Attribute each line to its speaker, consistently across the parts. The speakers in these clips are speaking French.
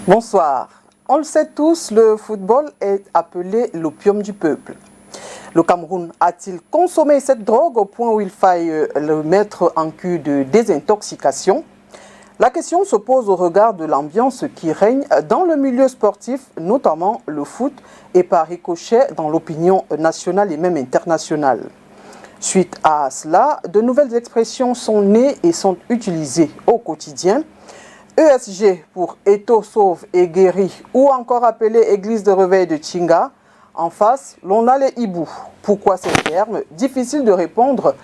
Speaker 1: Bonsoir. On le sait tous, le football est appelé l'opium du peuple. Le Cameroun a-t-il consommé cette drogue au point où il faille le mettre en cure de désintoxication? La question se pose au regard de l'ambiance qui règne dans le milieu sportif, notamment le foot, et par ricochet dans l'opinion nationale et même internationale. Suite à cela, de nouvelles expressions sont nées et sont utilisées au quotidien. ESG pour Eto sauve et guérit, ou encore appelé Église de réveil de Tchinga. En face, l'on a les hiboux. Pourquoi ces termes? Difficile de répondre,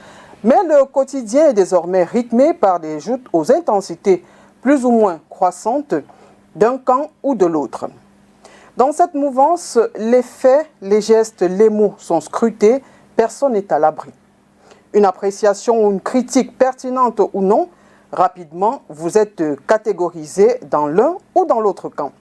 Speaker 1: mais le quotidien est désormais rythmé par des joutes aux intensités plus ou moins croissantes d'un camp ou de l'autre. Dans cette mouvance, les faits, les gestes, les mots sont scrutés, personne n'est à l'abri. Une appréciation ou une critique pertinente ou non, rapidement, vous êtes catégorisé dans l'un ou dans l'autre camp.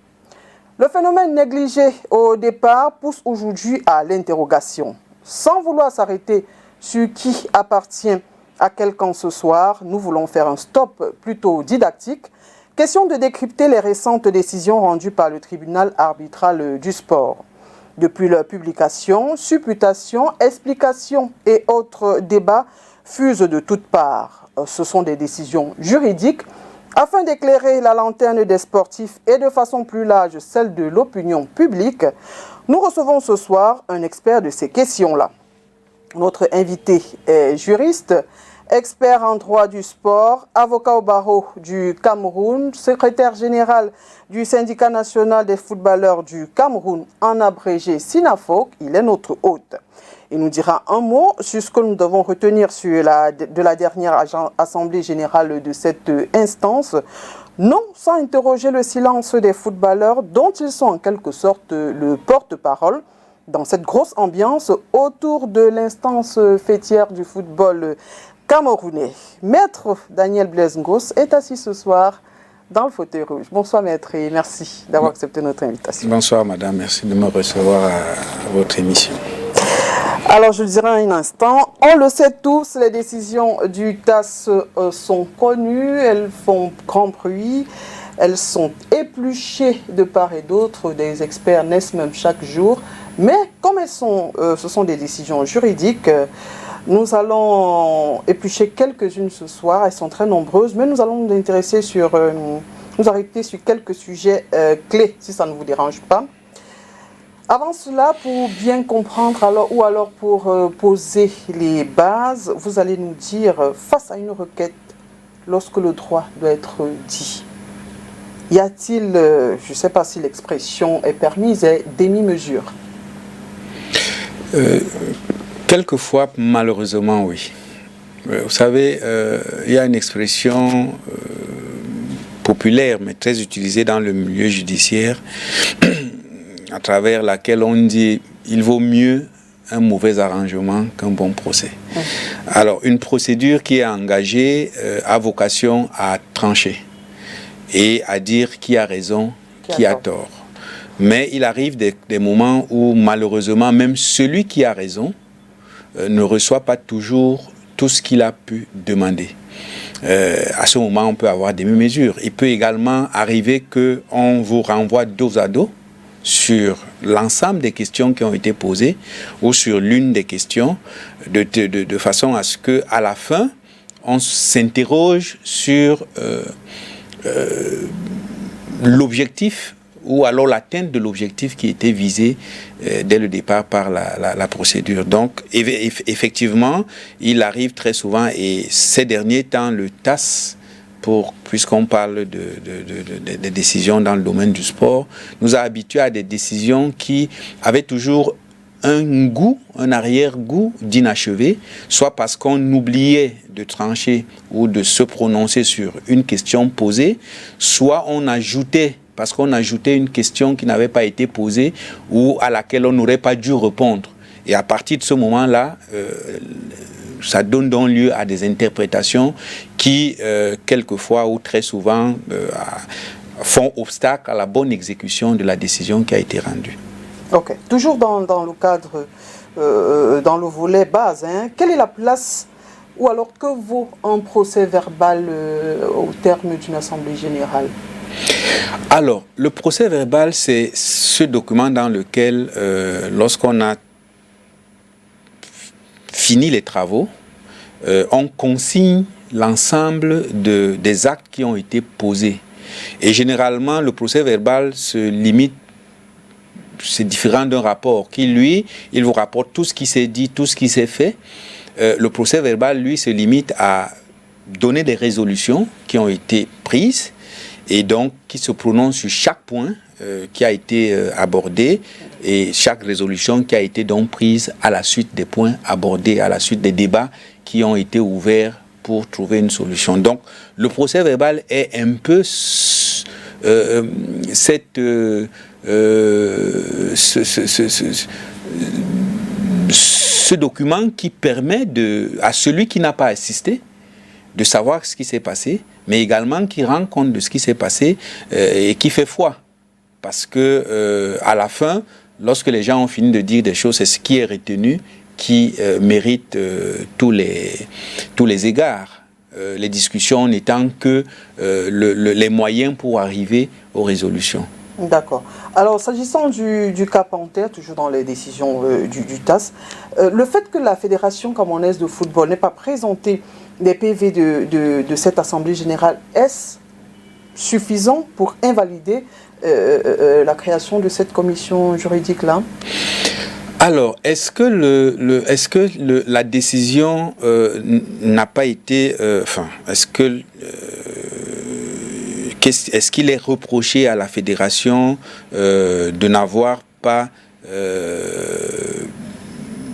Speaker 1: Le phénomène négligé au départ pousse aujourd'hui à l'interrogation. Sans vouloir s'arrêter sur qui appartient à quel camp ce soir, nous voulons faire un stop plutôt didactique. Question de décrypter les récentes décisions rendues par le tribunal arbitral du sport. Depuis leur publication, supputations, explications et autres débats fusent de toutes parts. Ce sont des décisions juridiques afin d'éclairer la lanterne des sportifs et de façon plus large celle de l'opinion publique. Nous recevons ce soir un expert de ces questions-là. Notre invité est juriste, expert en droit du sport, avocat au barreau du Cameroun, secrétaire général du syndicat national des footballeurs du Cameroun, en abrégé SINAFOC. Il est notre hôte. Il nous dira un mot sur ce que nous devons retenir de la dernière assemblée générale de cette instance, non sans interroger le silence des footballeurs dont ils sont en quelque sorte le porte-parole dans cette grosse ambiance autour de l'instance fêtière du football camerounais. Maître Daniel Blaise Ngos est assis ce soir dans le fauteuil rouge. Bonsoir maître et merci d'avoir accepté notre invitation.
Speaker 2: Bonsoir madame, merci de me recevoir à votre émission.
Speaker 1: Alors, je le dirai un instant, on le sait tous, les décisions du TAS sont connues, elles font grand bruit, elles sont épluchées de part et d'autre, des experts naissent même chaque jour, mais comme ce sont des décisions juridiques, nous allons éplucher quelques-unes ce soir, elles sont très nombreuses, mais nous allons nous arrêter sur quelques sujets clés, si ça ne vous dérange pas. Avant cela, pour bien comprendre, alors pour poser les bases, vous allez nous dire, face à une requête, lorsque le droit doit être dit, y a-t-il, je ne sais pas si l'expression est permise, demi-mesure?
Speaker 2: Quelquefois, malheureusement, oui. Vous savez, il y a une expression populaire, mais très utilisée dans le milieu judiciaire, à travers laquelle on dit il vaut mieux un mauvais arrangement qu'un bon procès. Alors, une procédure qui est engagée a vocation à trancher et à dire qui a raison, qui a tort. Mais il arrive des moments où, malheureusement, même celui qui a raison ne reçoit pas toujours tout ce qu'il a pu demander. À ce moment, on peut avoir des mesures. Il peut également arriver qu'on vous renvoie dos à dos sur l'ensemble des questions qui ont été posées ou sur l'une des questions de façon à ce qu'à la fin, on s'interroge sur l'objectif ou alors l'atteinte de l'objectif qui était visé dès le départ par la procédure. Donc, effectivement, il arrive très souvent, et ces derniers temps, le TAS, puisqu'on parle de décisions dans le domaine du sport, nous a habitués à des décisions qui avaient toujours un arrière-goût d'inachevé, soit parce qu'on oubliait de trancher ou de se prononcer sur une question posée, soit parce qu'on ajoutait une question qui n'avait pas été posée ou à laquelle on n'aurait pas dû répondre. Et à partir de ce moment-là, ça donne donc lieu à des interprétations qui, quelquefois ou très souvent, font obstacle à la bonne exécution de la décision qui a été rendue.
Speaker 1: Ok. Toujours dans le cadre, dans le volet base, quelle est la place ou alors que vaut un procès verbal au terme d'une assemblée générale?
Speaker 2: Alors, le procès verbal, c'est ce document dans lequel, lorsqu'on a fini les travaux, on consigne l'ensemble des actes qui ont été posés. Et généralement, le procès verbal se limite, c'est différent d'un rapport qui, lui, il vous rapporte tout ce qui s'est dit, tout ce qui s'est fait. Le procès verbal, lui, se limite à donner des résolutions qui ont été prises et donc qui se prononcent sur chaque point qui a été abordé et chaque résolution qui a été donc prise à la suite des points abordés, à la suite des débats qui ont été ouverts pour trouver une solution. Donc, le procès verbal est un peu ce document qui permet à celui qui n'a pas assisté de savoir ce qui s'est passé, mais également qui rend compte de ce qui s'est passé et qui fait foi. Parce que à la fin, lorsque les gens ont fini de dire des choses, c'est ce qui est retenu qui mérite tous les égards. Les discussions n'étant que les moyens pour arriver aux résolutions.
Speaker 1: D'accord. Alors, s'agissant du cas Panthère, toujours dans les décisions du TAS, le fait que la Fédération camerounaise de football n'ait pas présenté des PV de cette Assemblée générale, est-ce suffisant pour invalider la création de cette commission juridique-là?
Speaker 2: Alors, est-ce que la décision n'a pas été... est-ce qu'il est reproché à la fédération de n'avoir pas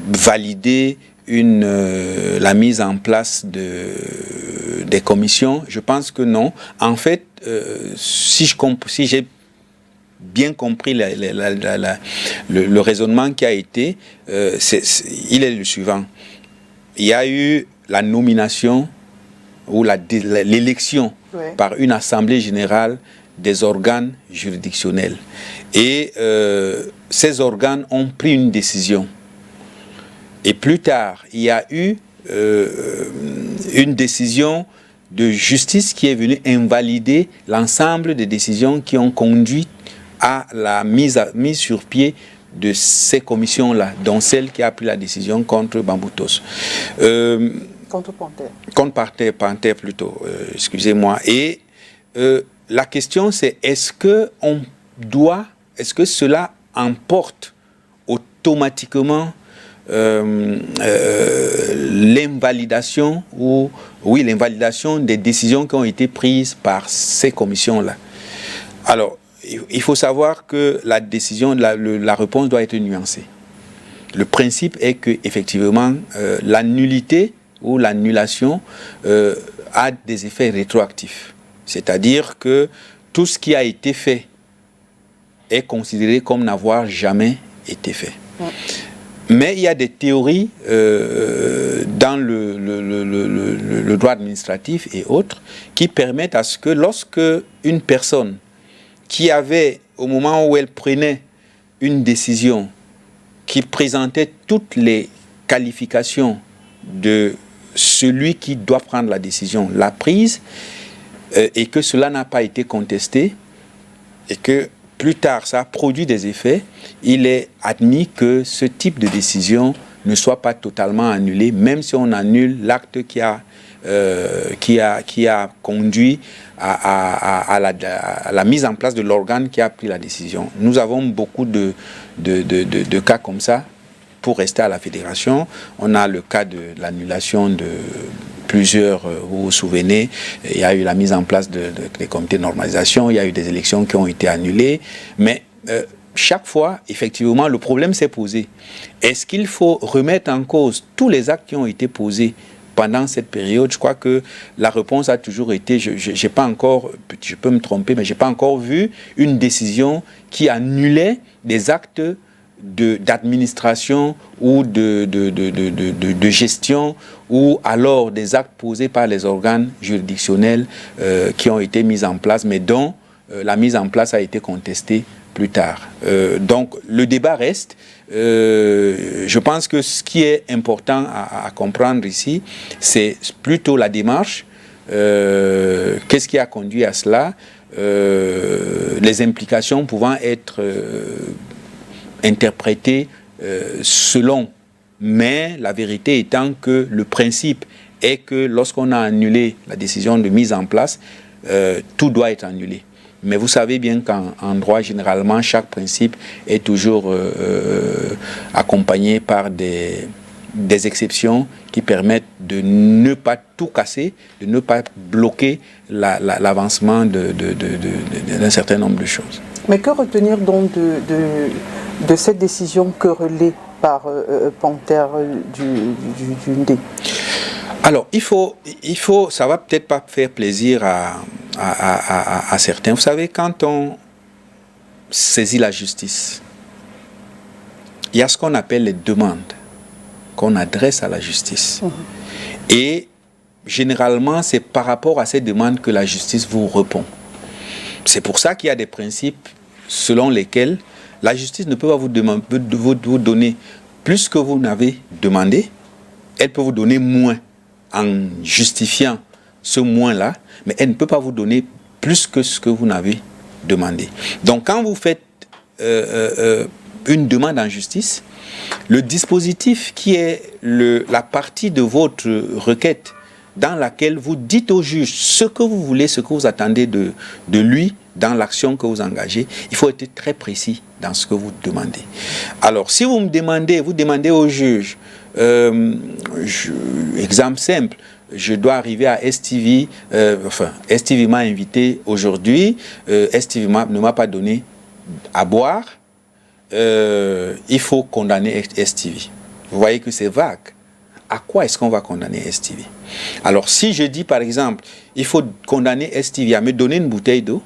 Speaker 2: validé la mise en place des commissions? Je pense que non. En fait, si j'ai bien compris le raisonnement qui a été, il est le suivant. Il y a eu la nomination ou l'élection par une assemblée générale des organes juridictionnels. Et ces organes ont pris une décision. Et plus tard, il y a eu une décision de justice qui est venue invalider l'ensemble des décisions qui ont conduit à la mise sur pied de ces commissions-là, dont celle qui a pris la décision contre Bamboutos.
Speaker 1: Contre Panthère.
Speaker 2: Contre Panthère plutôt, excusez-moi. Et la question c'est, est-ce que cela emporte automatiquement l'invalidation l'invalidation des décisions qui ont été prises par ces commissions-là? Alors, il faut savoir que la décision, la réponse doit être nuancée. Le principe est que effectivement, la nullité ou l'annulation a des effets rétroactifs. C'est-à-dire que tout ce qui a été fait est considéré comme n'avoir jamais été fait. Ouais. Mais il y a des théories dans le droit administratif et autres qui permettent à ce que lorsque une personne qui avait, au moment où elle prenait une décision qui présentait toutes les qualifications de celui qui doit prendre la décision, l'a prise, et que cela n'a pas été contesté, et que plus tard ça a produit des effets, il est admis que ce type de décision ne soit pas totalement annulé, même si on annule l'acte qui a conduit à la mise en place de l'organe qui a pris la décision. Nous avons beaucoup de cas comme ça. Pour rester à la fédération, on a le cas de l'annulation de plusieurs, vous vous souvenez, il y a eu la mise en place des comités de normalisation, il y a eu des élections qui ont été annulées, mais chaque fois, effectivement, le problème s'est posé. Est-ce qu'il faut remettre en cause tous les actes qui ont été posés pendant cette période? Je crois que la réponse a toujours été, j'ai pas encore, je peux me tromper, mais je n'ai pas encore vu une décision qui annulait des actes d'administration ou de gestion, ou alors des actes posés par les organes juridictionnels qui ont été mis en place, mais dont la mise en place a été contestée plus tard. Donc le débat reste. Je pense que ce qui est important à comprendre ici, c'est plutôt la démarche. Qu'est-ce qui a conduit à cela? Les implications pouvant être interprétées selon. Mais la vérité étant que le principe est que lorsqu'on a annulé la décision de mise en place, tout doit être annulé. Mais vous savez bien qu'en droit, généralement, chaque principe est toujours accompagné par des exceptions qui permettent de ne pas tout casser, de ne pas bloquer l'avancement d'un certain nombre de choses.
Speaker 1: Mais que retenir donc de cette décision querellée par Panthère du Ndé?
Speaker 2: Alors, il faut, ça va peut-être pas faire plaisir à certains. Vous savez, quand on saisit la justice, il y a ce qu'on appelle les demandes qu'on adresse à la justice. Et généralement, c'est par rapport à ces demandes que la justice vous répond. C'est pour ça qu'il y a des principes selon lesquels la justice ne peut pas vous donner plus que vous n'avez demandé, elle peut vous donner moins en justifiant ce moins-là, mais elle ne peut pas vous donner plus que ce que vous n'avez demandé. Donc quand vous faites une demande en justice, le dispositif qui est la partie de votre requête dans laquelle vous dites au juge ce que vous voulez, ce que vous attendez de lui dans l'action que vous engagez, il faut être très précis dans ce que vous demandez. Alors, si vous demandez au juge, exemple simple, je dois arriver à STV, STV m'a invité aujourd'hui, STV ne m'a pas donné à boire, il faut condamner STV. Vous voyez que c'est vague. À quoi est-ce qu'on va condamner STV? Alors, si je dis, par exemple, il faut condamner STV à me donner une bouteille d'eau,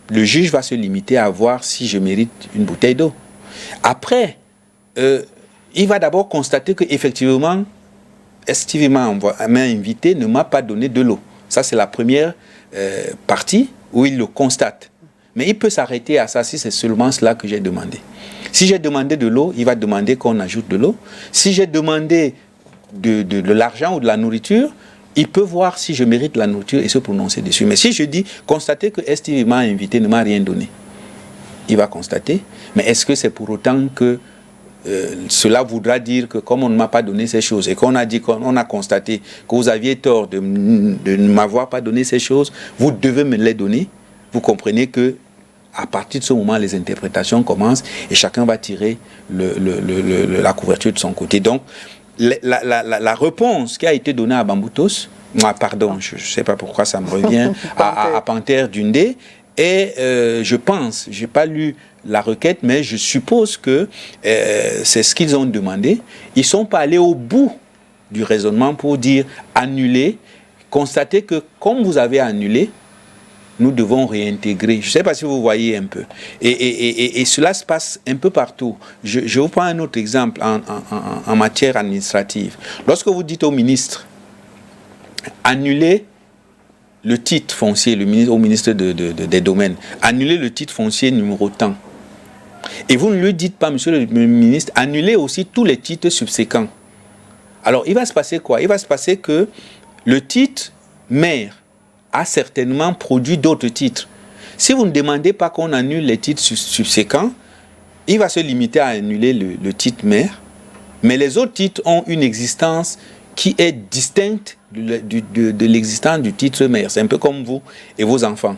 Speaker 2: le juge va se limiter à voir si je mérite une bouteille d'eau. Après, il va d'abord constater qu'effectivement, STV m'a invité, ne m'a pas donné de l'eau. Ça, c'est la première partie où il le constate. Mais il peut s'arrêter à ça si c'est seulement cela que j'ai demandé. Si j'ai demandé de l'eau, il va demander qu'on ajoute de l'eau. Si j'ai demandé de l'argent ou de la nourriture, il peut voir si je mérite la nourriture et se prononcer dessus. Mais si je dis, constatez que STV m'a invité, ne m'a rien donné, il va constater. Mais est-ce que c'est pour autant que cela voudra dire que comme on ne m'a pas donné ces choses et qu'on a dit, qu'on a constaté que vous aviez tort de ne m'avoir pas donné ces choses, vous devez me les donner? Vous comprenez que à partir de ce moment, les interprétations commencent et chacun va tirer la couverture de son côté. Donc, la réponse qui a été donnée à Bamboutos, pardon, je ne sais pas pourquoi ça me revient, à Panthère du Ndé, et je pense, je n'ai pas lu la requête, mais je suppose que c'est ce qu'ils ont demandé. Ils ne sont pas allés au bout du raisonnement pour dire annuler, constater que comme vous avez annulé, nous devons réintégrer. Je ne sais pas si vous voyez un peu. Et cela se passe un peu partout. Je vous prends un autre exemple en matière administrative. Lorsque vous dites au ministre, annulez le titre foncier, au ministre des Domaines, annulez le titre foncier numéro tant. Et vous ne lui dites pas, monsieur le ministre, annulez aussi tous les titres subséquents. Alors, il va se passer quoi? Il va se passer que le titre maire a certainement produit d'autres titres. Si vous ne demandez pas qu'on annule les titres subséquents, il va se limiter à annuler le titre maire, mais les autres titres ont une existence qui est distincte de l'existence du titre maire. C'est un peu comme vous et vos enfants.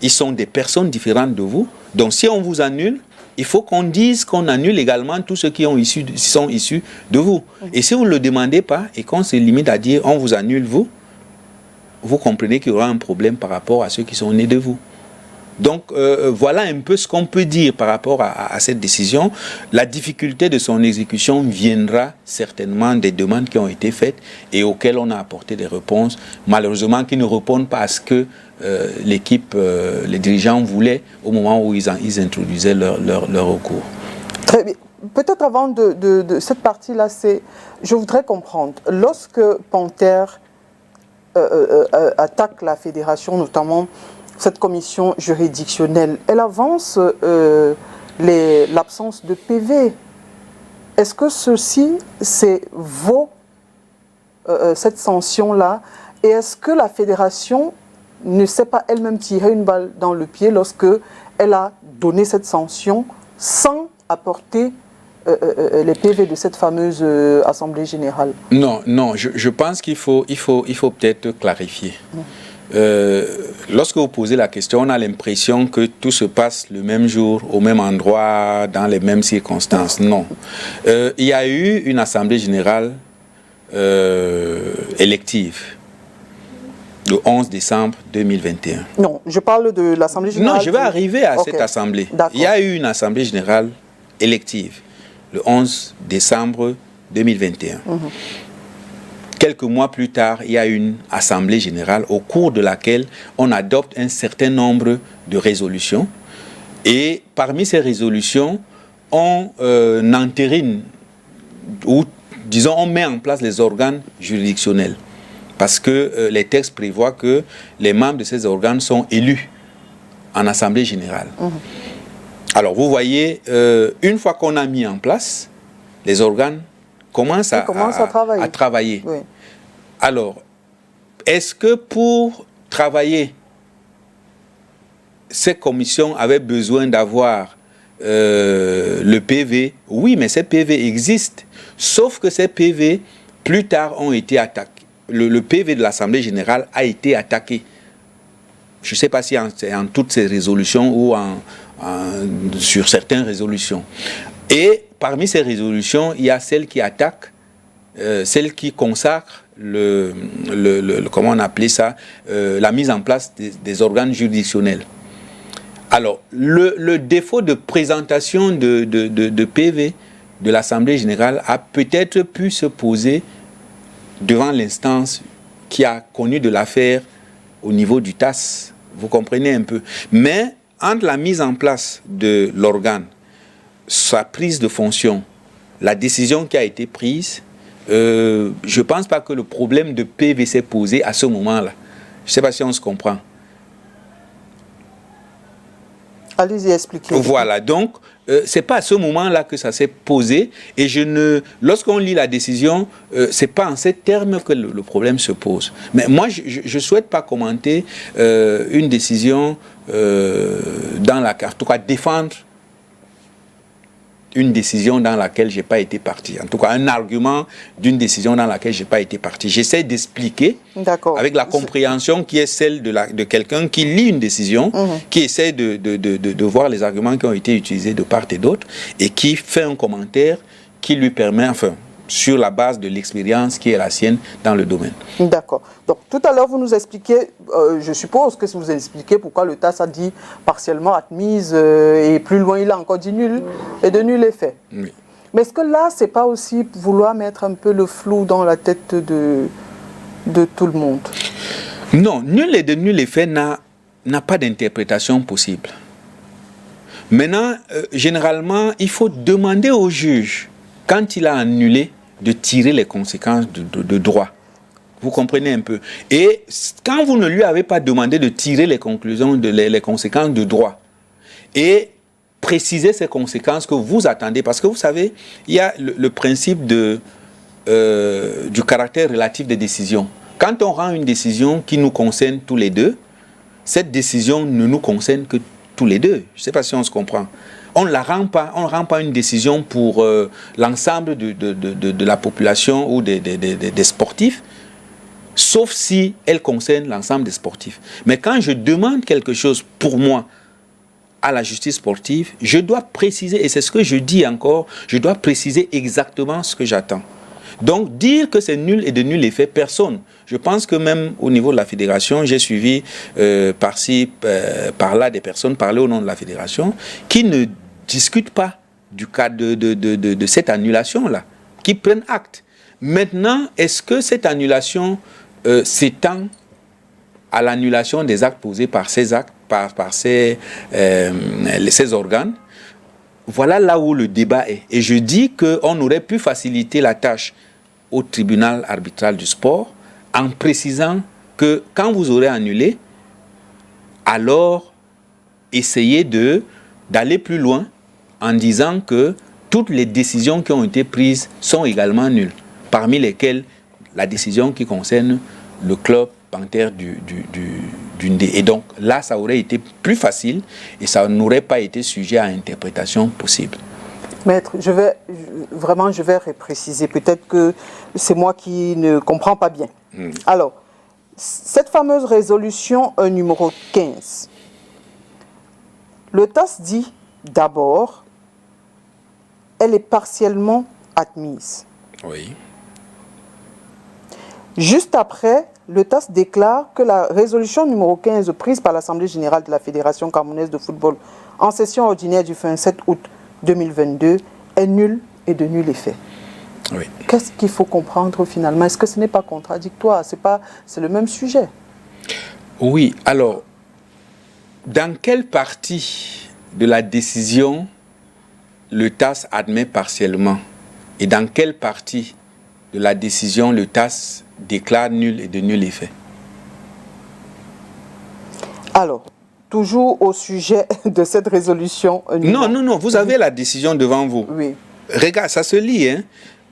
Speaker 2: Ils sont des personnes différentes de vous. Donc si on vous annule, il faut qu'on dise qu'on annule également tous ceux qui sont issus de vous. Et si vous ne le demandez pas et qu'on se limite à dire on vous annule vous comprenez qu'il y aura un problème par rapport à ceux qui sont nés de vous. Donc, voilà un peu ce qu'on peut dire par rapport à cette décision. La difficulté de son exécution viendra certainement des demandes qui ont été faites et auxquelles on a apporté des réponses, malheureusement qui ne répondent pas à ce que l'équipe, les dirigeants voulaient au moment où ils introduisaient leur recours. Très bien.
Speaker 1: Peut-être avant de cette partie-là, je voudrais comprendre, lorsque Panthère attaque la fédération, notamment cette commission juridictionnelle, elle avance l'absence de PV. Est-ce que c'est vaut cette sanction-là? Et est-ce que la fédération ne s'est pas elle-même tiré une balle dans le pied lorsque elle a donné cette sanction sans apporter les PV de cette fameuse Assemblée générale?
Speaker 2: Non, je pense qu'il faut peut-être clarifier. Lorsque vous posez la question, on a l'impression que tout se passe le même jour, au même endroit, dans les mêmes circonstances. Non. Il y a eu une Assemblée générale élective le 11 décembre 2021.
Speaker 1: Non, je parle de l'Assemblée générale.
Speaker 2: Non, je vais arriver à cette Assemblée. Il y a eu une Assemblée générale élective le 11 décembre 2021. Quelques mois plus tard, il y a une assemblée générale au cours de laquelle on adopte un certain nombre de résolutions. Et parmi ces résolutions, on entérine, ou disons, on met en place les organes juridictionnels. Parce que les textes prévoient que les membres de ces organes sont élus en assemblée générale. Alors, vous voyez, une fois qu'on a mis en place, les organes commencent à travailler. Oui. Alors, est-ce que pour travailler, ces commissions avaient besoin d'avoir le PV? Oui, mais ces PV existent. Sauf que ces PV, plus tard, ont été attaqués. Le PV de l'Assemblée générale a été attaqué. Je ne sais pas si c'est en toutes ces résolutions ou sur certaines résolutions. Et parmi ces résolutions, il y a celle qui attaque, celle qui consacre comment on appelait ça, la mise en place des organes juridictionnels. Alors, le défaut de présentation de PV de l'Assemblée générale a peut-être pu se poser devant l'instance qui a connu de l'affaire au niveau du TAS. Vous comprenez un peu. Mais entre la mise en place de l'organe, sa prise de fonction, la décision qui a été prise, je ne pense pas que le problème de PV s'est posé à ce moment-là. Je ne sais pas si on se comprend.
Speaker 1: Allez-y, expliquez.
Speaker 2: Voilà, donc, ce n'est pas à ce moment-là que ça s'est posé. Et lorsqu'on lit la décision, ce n'est pas en ces termes que le problème se pose. Mais moi, je ne souhaite pas commenter une décision dans laquelle, en tout cas, défendre une décision dans laquelle je n'ai pas été parti. En tout cas, un argument d'une décision dans laquelle je n'ai pas été parti. J'essaie d'expliquer avec la compréhension qui est celle de quelqu'un qui lit une décision, qui essaie de voir les arguments qui ont été utilisés de part et d'autre et qui fait un commentaire qui lui permet, enfin, sur la base de l'expérience qui est la sienne dans le domaine.
Speaker 1: D'accord. Donc, tout à l'heure, vous nous expliquez, je suppose que vous expliquez pourquoi le TAS a dit partiellement admise et plus loin, il a encore dit nul et de nul effet. Oui. Mais est-ce que là, c'est pas aussi vouloir mettre un peu le flou dans la tête de tout le monde?
Speaker 2: Non, nul et de nul effet n'a pas d'interprétation possible. Maintenant, généralement, il faut demander au juge, quand il a annulé, de tirer les conséquences de droit. Vous comprenez un peu. Et quand vous ne lui avez pas demandé de tirer les conséquences de droit et préciser ces conséquences que vous attendez, parce que vous savez, il y a le principe du caractère relatif des décisions. Quand on rend une décision qui nous concerne tous les deux, cette décision ne nous concerne que tous les deux. Je ne sais pas si on se comprend. On ne rend pas une décision pour l'ensemble de la population ou des sportifs, sauf si elle concerne l'ensemble des sportifs. Mais quand je demande quelque chose pour moi à la justice sportive, je dois préciser, et c'est ce que je dis encore, je dois préciser exactement ce que j'attends. Donc, dire que c'est nul et de nul effet, personne. Je pense que même au niveau de la fédération, j'ai suivi par-ci, par-là des personnes parler au nom de la fédération qui ne discutent pas du cas de cette annulation-là, qui prennent acte. Maintenant, est-ce que cette annulation s'étend à l'annulation des actes posés par ces actes, par ces organes? Voilà là où le débat est. Et je dis qu'on aurait pu faciliter la tâche au tribunal arbitral du sport en précisant que quand vous aurez annulé, alors essayez d'aller plus loin en disant que toutes les décisions qui ont été prises sont également nulles, parmi lesquelles la décision qui concerne le club Panthère du Ndé. Et donc là, ça aurait été plus facile et ça n'aurait pas été sujet à interprétation possible.
Speaker 1: Maître, je vais repréciser. Peut-être que c'est moi qui ne comprends pas bien. Alors, cette fameuse résolution numéro 15, le TAS dit d'abord, elle est partiellement admise.
Speaker 2: Oui.
Speaker 1: Juste après, le TAS déclare que la résolution numéro 15 prise par l'Assemblée générale de la Fédération camerounaise de football en session ordinaire du 27 août 2022 est nulle et de nul effet.
Speaker 2: Oui.
Speaker 1: Qu'est-ce qu'il faut comprendre finalement? Est-ce que ce n'est pas contradictoire? C'est le même sujet.
Speaker 2: Oui, alors, dans quelle partie de la décision le TAS admet partiellement et dans quelle partie de la décision le TAS déclare nul et de nul effet?
Speaker 1: Alors, toujours au sujet de cette résolution.
Speaker 2: Non, vous avez la décision devant vous.
Speaker 1: Oui.
Speaker 2: Regarde, ça se lit, hein.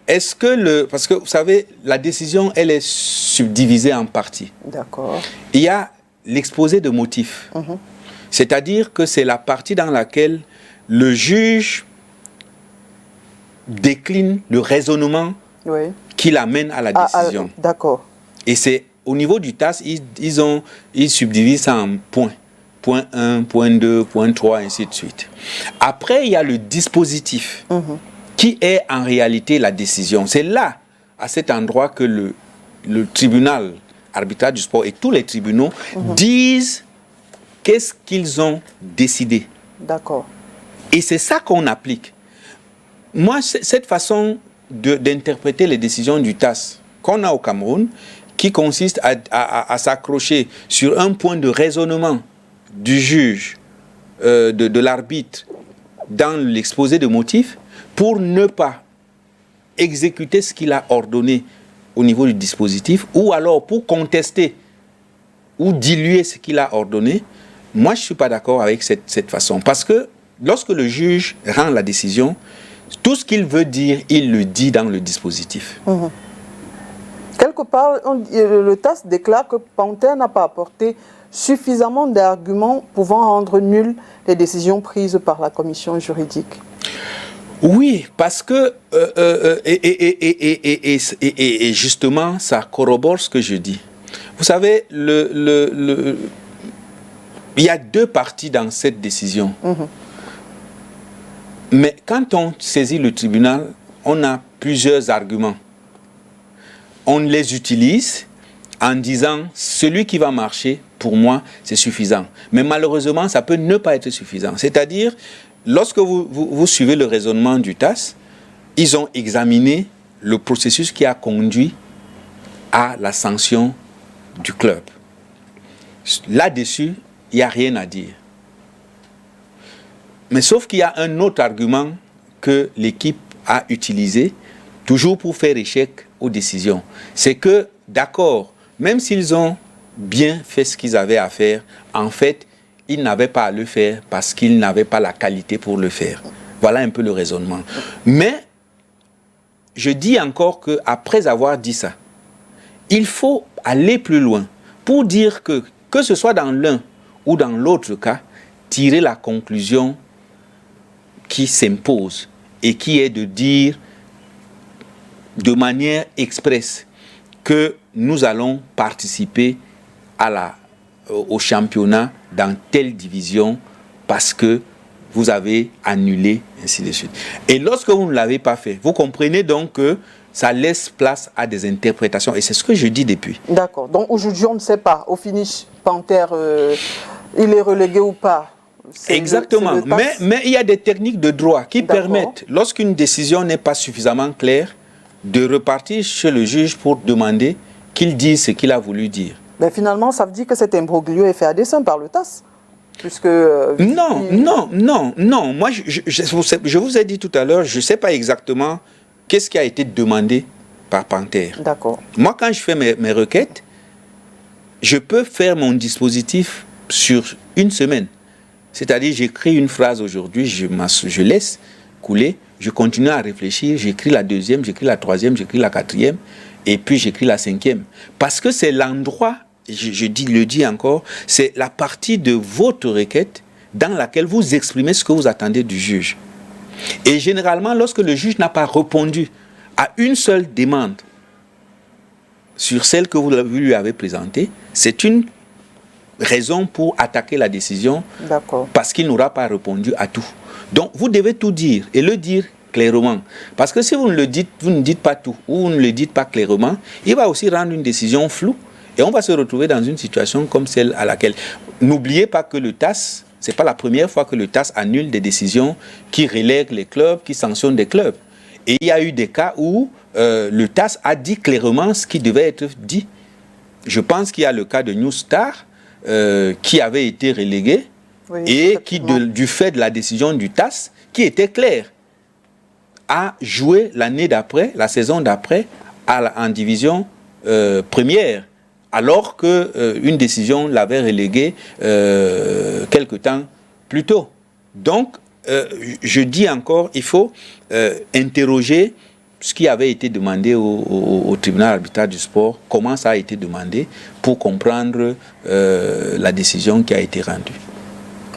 Speaker 2: Est-ce que parce que vous savez, la décision, elle est subdivisée en parties.
Speaker 1: D'accord.
Speaker 2: Il y a l'exposé de motifs. C'est-à-dire que c'est la partie dans laquelle le juge décline le raisonnement qui l'amène à la décision.
Speaker 1: D'accord.
Speaker 2: Et c'est au niveau du TAS, ils subdivisent ça en points. Point 1, point 2, point 3, ainsi de suite. Après, il y a le dispositif qui est en réalité la décision. C'est là, à cet endroit, que le tribunal arbitral du sport et tous les tribunaux disent qu'est-ce qu'ils ont décidé.
Speaker 1: D'accord.
Speaker 2: Et c'est ça qu'on applique. Moi, cette façon d'interpréter les décisions du TAS qu'on a au Cameroun, qui consiste à s'accrocher sur un point de raisonnement du juge, de l'arbitre, dans l'exposé de motifs, pour ne pas exécuter ce qu'il a ordonné au niveau du dispositif, ou alors pour contester ou diluer ce qu'il a ordonné. Moi, je ne suis pas d'accord avec cette façon. Parce que lorsque le juge rend la décision, tout ce qu'il veut dire, il le dit dans le dispositif.
Speaker 1: Quelque part, le TAS déclare que Panthère n'a pas apporté suffisamment d'arguments pouvant rendre nulles les décisions prises par la commission juridique.
Speaker 2: Oui, parce que, et justement, ça corrobore ce que je dis. Vous savez, il y a deux parties dans cette décision. Mais quand on saisit le tribunal, on a plusieurs arguments. On les utilise en disant celui qui va marcher, pour moi, c'est suffisant. Mais malheureusement, ça peut ne pas être suffisant. C'est-à-dire, lorsque vous suivez le raisonnement du TAS, ils ont examiné le processus qui a conduit à la sanction du club. Là-dessus, il n'y a rien à dire. Mais sauf qu'il y a un autre argument que l'équipe a utilisé, toujours pour faire échec aux décisions. C'est que, d'accord, même s'ils ont bien fait ce qu'ils avaient à faire, en fait, ils n'avaient pas à le faire parce qu'ils n'avaient pas la qualité pour le faire. Voilà un peu le raisonnement. Mais, je dis encore qu'après avoir dit ça, il faut aller plus loin pour dire que ce soit dans l'un ou dans l'autre cas, tirer la conclusion qui s'impose et qui est de dire de manière expresse que nous allons participer au championnat dans telle division parce que vous avez annulé, ainsi de suite. Et lorsque vous ne l'avez pas fait, vous comprenez donc que ça laisse place à des interprétations. Et c'est ce que je dis depuis.
Speaker 1: D'accord. Donc aujourd'hui, on ne sait pas. Au finish, Panthère, il est relégué ou pas?
Speaker 2: Exactement. Mais il y a des techniques de droit qui permettent, lorsqu'une décision n'est pas suffisamment claire, de repartir chez le juge pour demander qu'il dise ce qu'il a voulu dire.
Speaker 1: Mais finalement, ça veut dire que cet imbroglio est fait à dessein par le TAS, puisque...
Speaker 2: Non. Moi, je vous ai dit tout à l'heure, je ne sais pas exactement qu'est-ce qui a été demandé par Panthère.
Speaker 1: D'accord.
Speaker 2: Moi, quand je fais mes requêtes, je peux faire mon dispositif sur une semaine. C'est-à-dire, j'écris une phrase aujourd'hui, je laisse couler, je continue à réfléchir, j'écris la deuxième, j'écris la troisième, j'écris la quatrième, et puis j'écris la cinquième. Parce que c'est l'endroit, le dis encore, c'est la partie de votre requête dans laquelle vous exprimez ce que vous attendez du juge. Et généralement, lorsque le juge n'a pas répondu à une seule demande sur celle que vous lui avez présentée, c'est une raison pour attaquer la décision parce qu'il n'aura pas répondu à tout. Donc, vous devez tout dire et le dire clairement. Parce que si vous ne dites pas tout ou vous ne le dites pas clairement, il va aussi rendre une décision floue et on va se retrouver dans une situation comme celle à laquelle... N'oubliez pas que le TAS, ce n'est pas la première fois que le TAS annule des décisions qui relèguent les clubs, qui sanctionnent des clubs. Et il y a eu des cas où le TAS a dit clairement ce qui devait être dit. Je pense qu'il y a le cas de New Star, qui avait été relégué et qui, du fait de la décision du TAS, qui était claire, a joué l'année d'après, la saison d'après, en division première, alors qu'une décision l'avait relégué quelque temps plus tôt. Donc, je dis encore, il faut interroger ce qui avait été demandé au tribunal arbitral du sport, comment ça a été demandé, pour comprendre la décision qui a été rendue.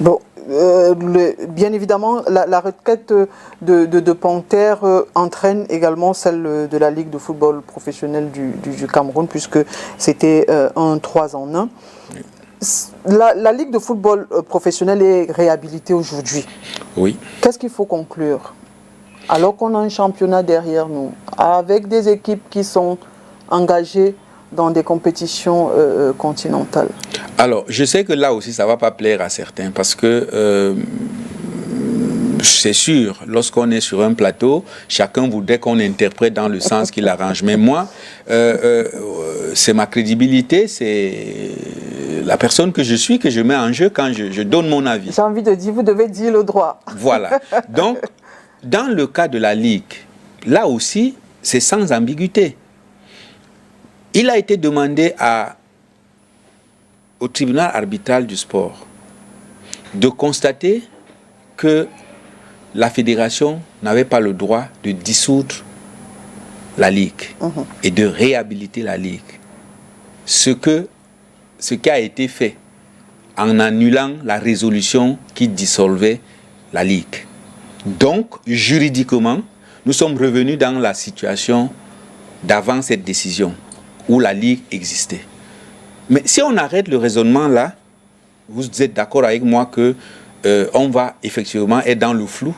Speaker 1: Bon, bien évidemment, la requête de Panthère entraîne également celle de la Ligue de football professionnel du Cameroun, puisque c'était un 3 en 1. La Ligue de football professionnel est réhabilitée aujourd'hui.
Speaker 2: Oui.
Speaker 1: Qu'est-ce qu'il faut conclure? Alors qu'on a un championnat derrière nous, avec des équipes qui sont engagées dans des compétitions continentales.
Speaker 2: Alors, je sais que là aussi, ça ne va pas plaire à certains, parce que c'est sûr, lorsqu'on est sur un plateau, chacun voudrait qu'on interprète dans le sens qu'il arrange. Mais moi, c'est ma crédibilité, c'est la personne que je suis que je mets en jeu quand je donne mon avis.
Speaker 1: J'ai envie de dire, vous devez dire le droit.
Speaker 2: Voilà. Donc, dans le cas de la Ligue, là aussi, c'est sans ambiguïté. Il a été demandé au tribunal arbitral du sport de constater que la fédération n'avait pas le droit de dissoudre la Ligue et de réhabiliter la Ligue. Ce qui a été fait en annulant la résolution qui dissolvait la Ligue. Donc, juridiquement, nous sommes revenus dans la situation d'avant cette décision, où la Ligue existait. Mais si on arrête le raisonnement là, vous êtes d'accord avec moi que on va effectivement être dans le flou,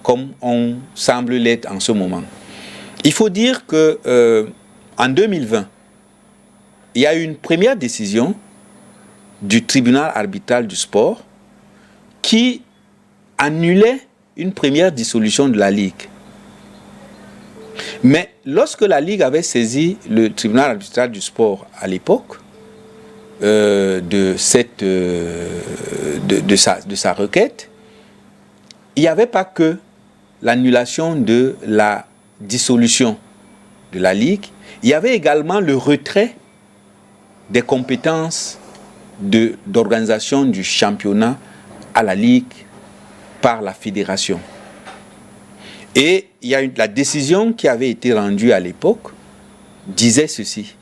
Speaker 2: comme on semble l'être en ce moment. Il faut dire que en 2020, il y a eu une première décision du tribunal arbitral du sport qui annulait une première dissolution de la Ligue. Mais lorsque la Ligue avait saisi le tribunal arbitral du sport à l'époque de sa requête, il n'y avait pas que l'annulation de la dissolution de la Ligue, il y avait également le retrait des compétences d'organisation du championnat à la Ligue par la fédération. Et il y a la décision qui avait été rendue à l'époque disait ceci: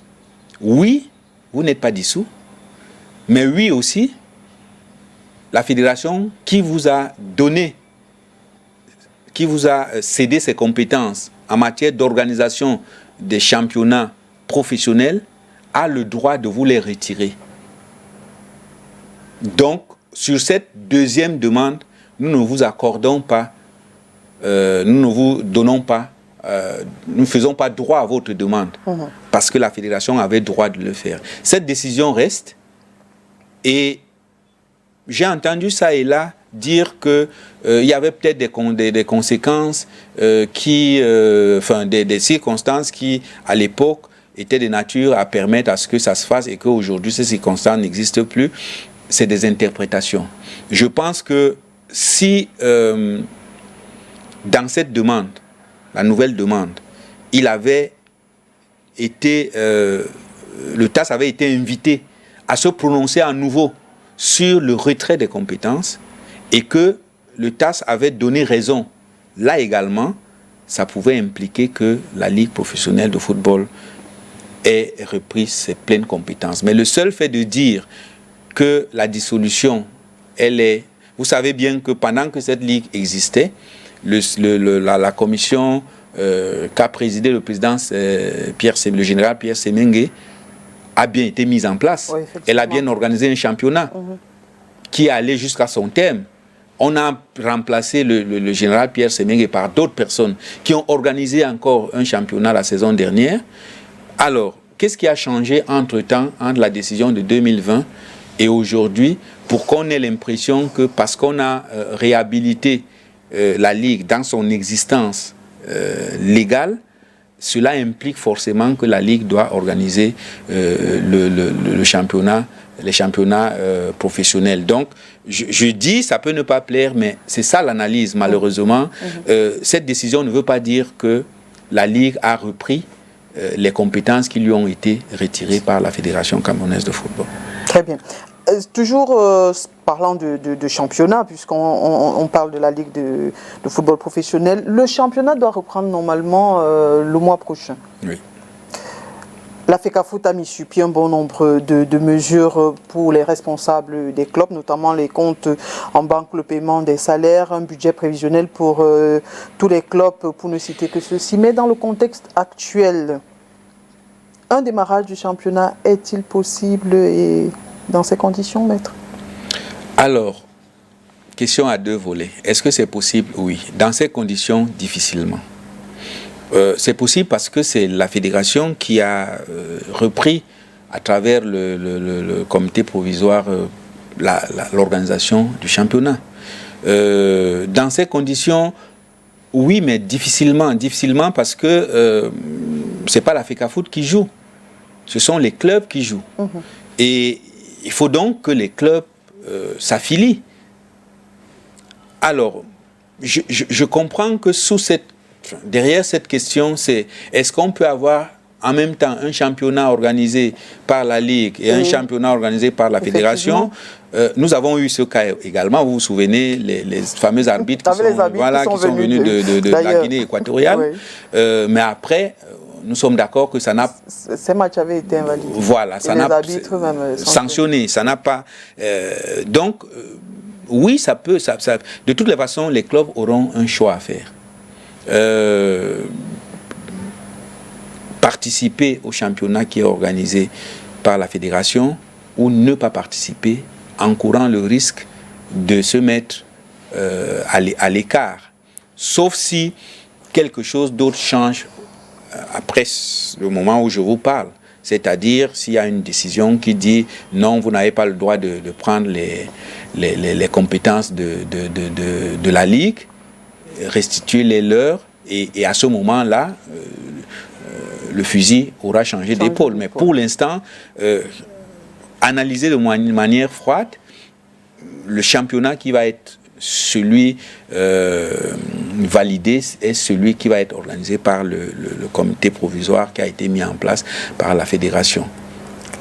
Speaker 2: oui, vous n'êtes pas dissous, mais oui aussi, la fédération qui vous a donné, qui vous a cédé ses compétences en matière d'organisation des championnats professionnels a le droit de vous les retirer. Donc, sur cette deuxième demande, nous ne vous accordons pas, nous ne vous donnons pas nous ne faisons pas droit à votre demande, parce que la fédération avait droit de le faire. Cette décision reste, et j'ai entendu ça et là dire qu'il y avait peut-être des conséquences, des circonstances qui, à l'époque, étaient de nature à permettre à ce que ça se fasse et qu'aujourd'hui, ces circonstances n'existent plus. C'est des interprétations. Je pense que si, dans cette demande, la nouvelle demande, il avait été, le TAS avait été invité à se prononcer à nouveau sur le retrait des compétences et que le TAS avait donné raison. Là également, ça pouvait impliquer que la Ligue professionnelle de football ait repris ses pleines compétences. Mais le seul fait de dire que la dissolution, elle est... Vous savez bien que pendant que cette Ligue existait, la commission qu'a présidé le président le général Pierre Semengue a bien été mise en place. Oui, elle a bien organisé un championnat qui allait jusqu'à son terme. On a remplacé le général Pierre Semengue par d'autres personnes qui ont organisé encore un championnat la saison dernière. Alors, qu'est-ce qui a changé entre-temps, entre la décision de 2020 et aujourd'hui, pour qu'on ait l'impression que parce qu'on a réhabilité la Ligue dans son existence légale, cela implique forcément que la Ligue doit organiser le championnat, les championnats professionnels. Donc, je dis, ça peut ne pas plaire, mais c'est ça l'analyse, malheureusement. Cette décision ne veut pas dire que la Ligue a repris les compétences qui lui ont été retirées par la Fédération camerounaise de football.
Speaker 1: Très bien. Toujours parlant de championnat, puisqu'on parle de la Ligue de football professionnel, le championnat doit reprendre normalement le mois prochain.
Speaker 2: Oui.
Speaker 1: La FECAFOOT a mis sur pied un bon nombre de mesures pour les responsables des clubs, notamment les comptes en banque, le paiement des salaires, un budget prévisionnel pour tous les clubs, pour ne citer que ceci. Mais dans le contexte actuel, un démarrage du championnat est-il possible et dans ces conditions, maître?
Speaker 2: Alors, question à deux volets. Est-ce que c'est possible? Oui. Dans ces conditions, difficilement. C'est possible parce que c'est la fédération qui a repris à travers le comité provisoire l'organisation du championnat. Dans ces conditions, oui, mais difficilement. Difficilement parce que c'est pas la FECAFOOT qui joue. Ce sont les clubs qui jouent. Et il faut donc que les clubs s'affilient. Alors, je comprends que derrière cette question, c'est est-ce qu'on peut avoir en même temps un championnat organisé par la Ligue et un championnat organisé par la Fédération. Nous avons eu ce cas également, vous vous souvenez, les fameux arbitres qui sont venus de la Guinée équatoriale. Mais après, nous sommes d'accord que ça n'a...
Speaker 1: Ces matchs avaient été invalidés.
Speaker 2: Voilà, ça n'a pas sanctionné, ça n'a pas... donc, oui, ça peut... de toutes les façons, les clubs auront un choix à faire. Participer au championnat qui est organisé par la fédération ou ne pas participer en courant le risque de se mettre à l'écart. Sauf si quelque chose d'autre change après le moment où je vous parle. C'est-à-dire s'il y a une décision qui dit non, vous n'avez pas le droit de prendre les compétences de la Ligue, restituer les leurs, et à ce moment-là, le fusil aura changé d'épaule. Mais pour l'instant, analyser de manière froide, le championnat qui va être celui validé est celui qui va être organisé par le comité provisoire qui a été mis en place par la fédération.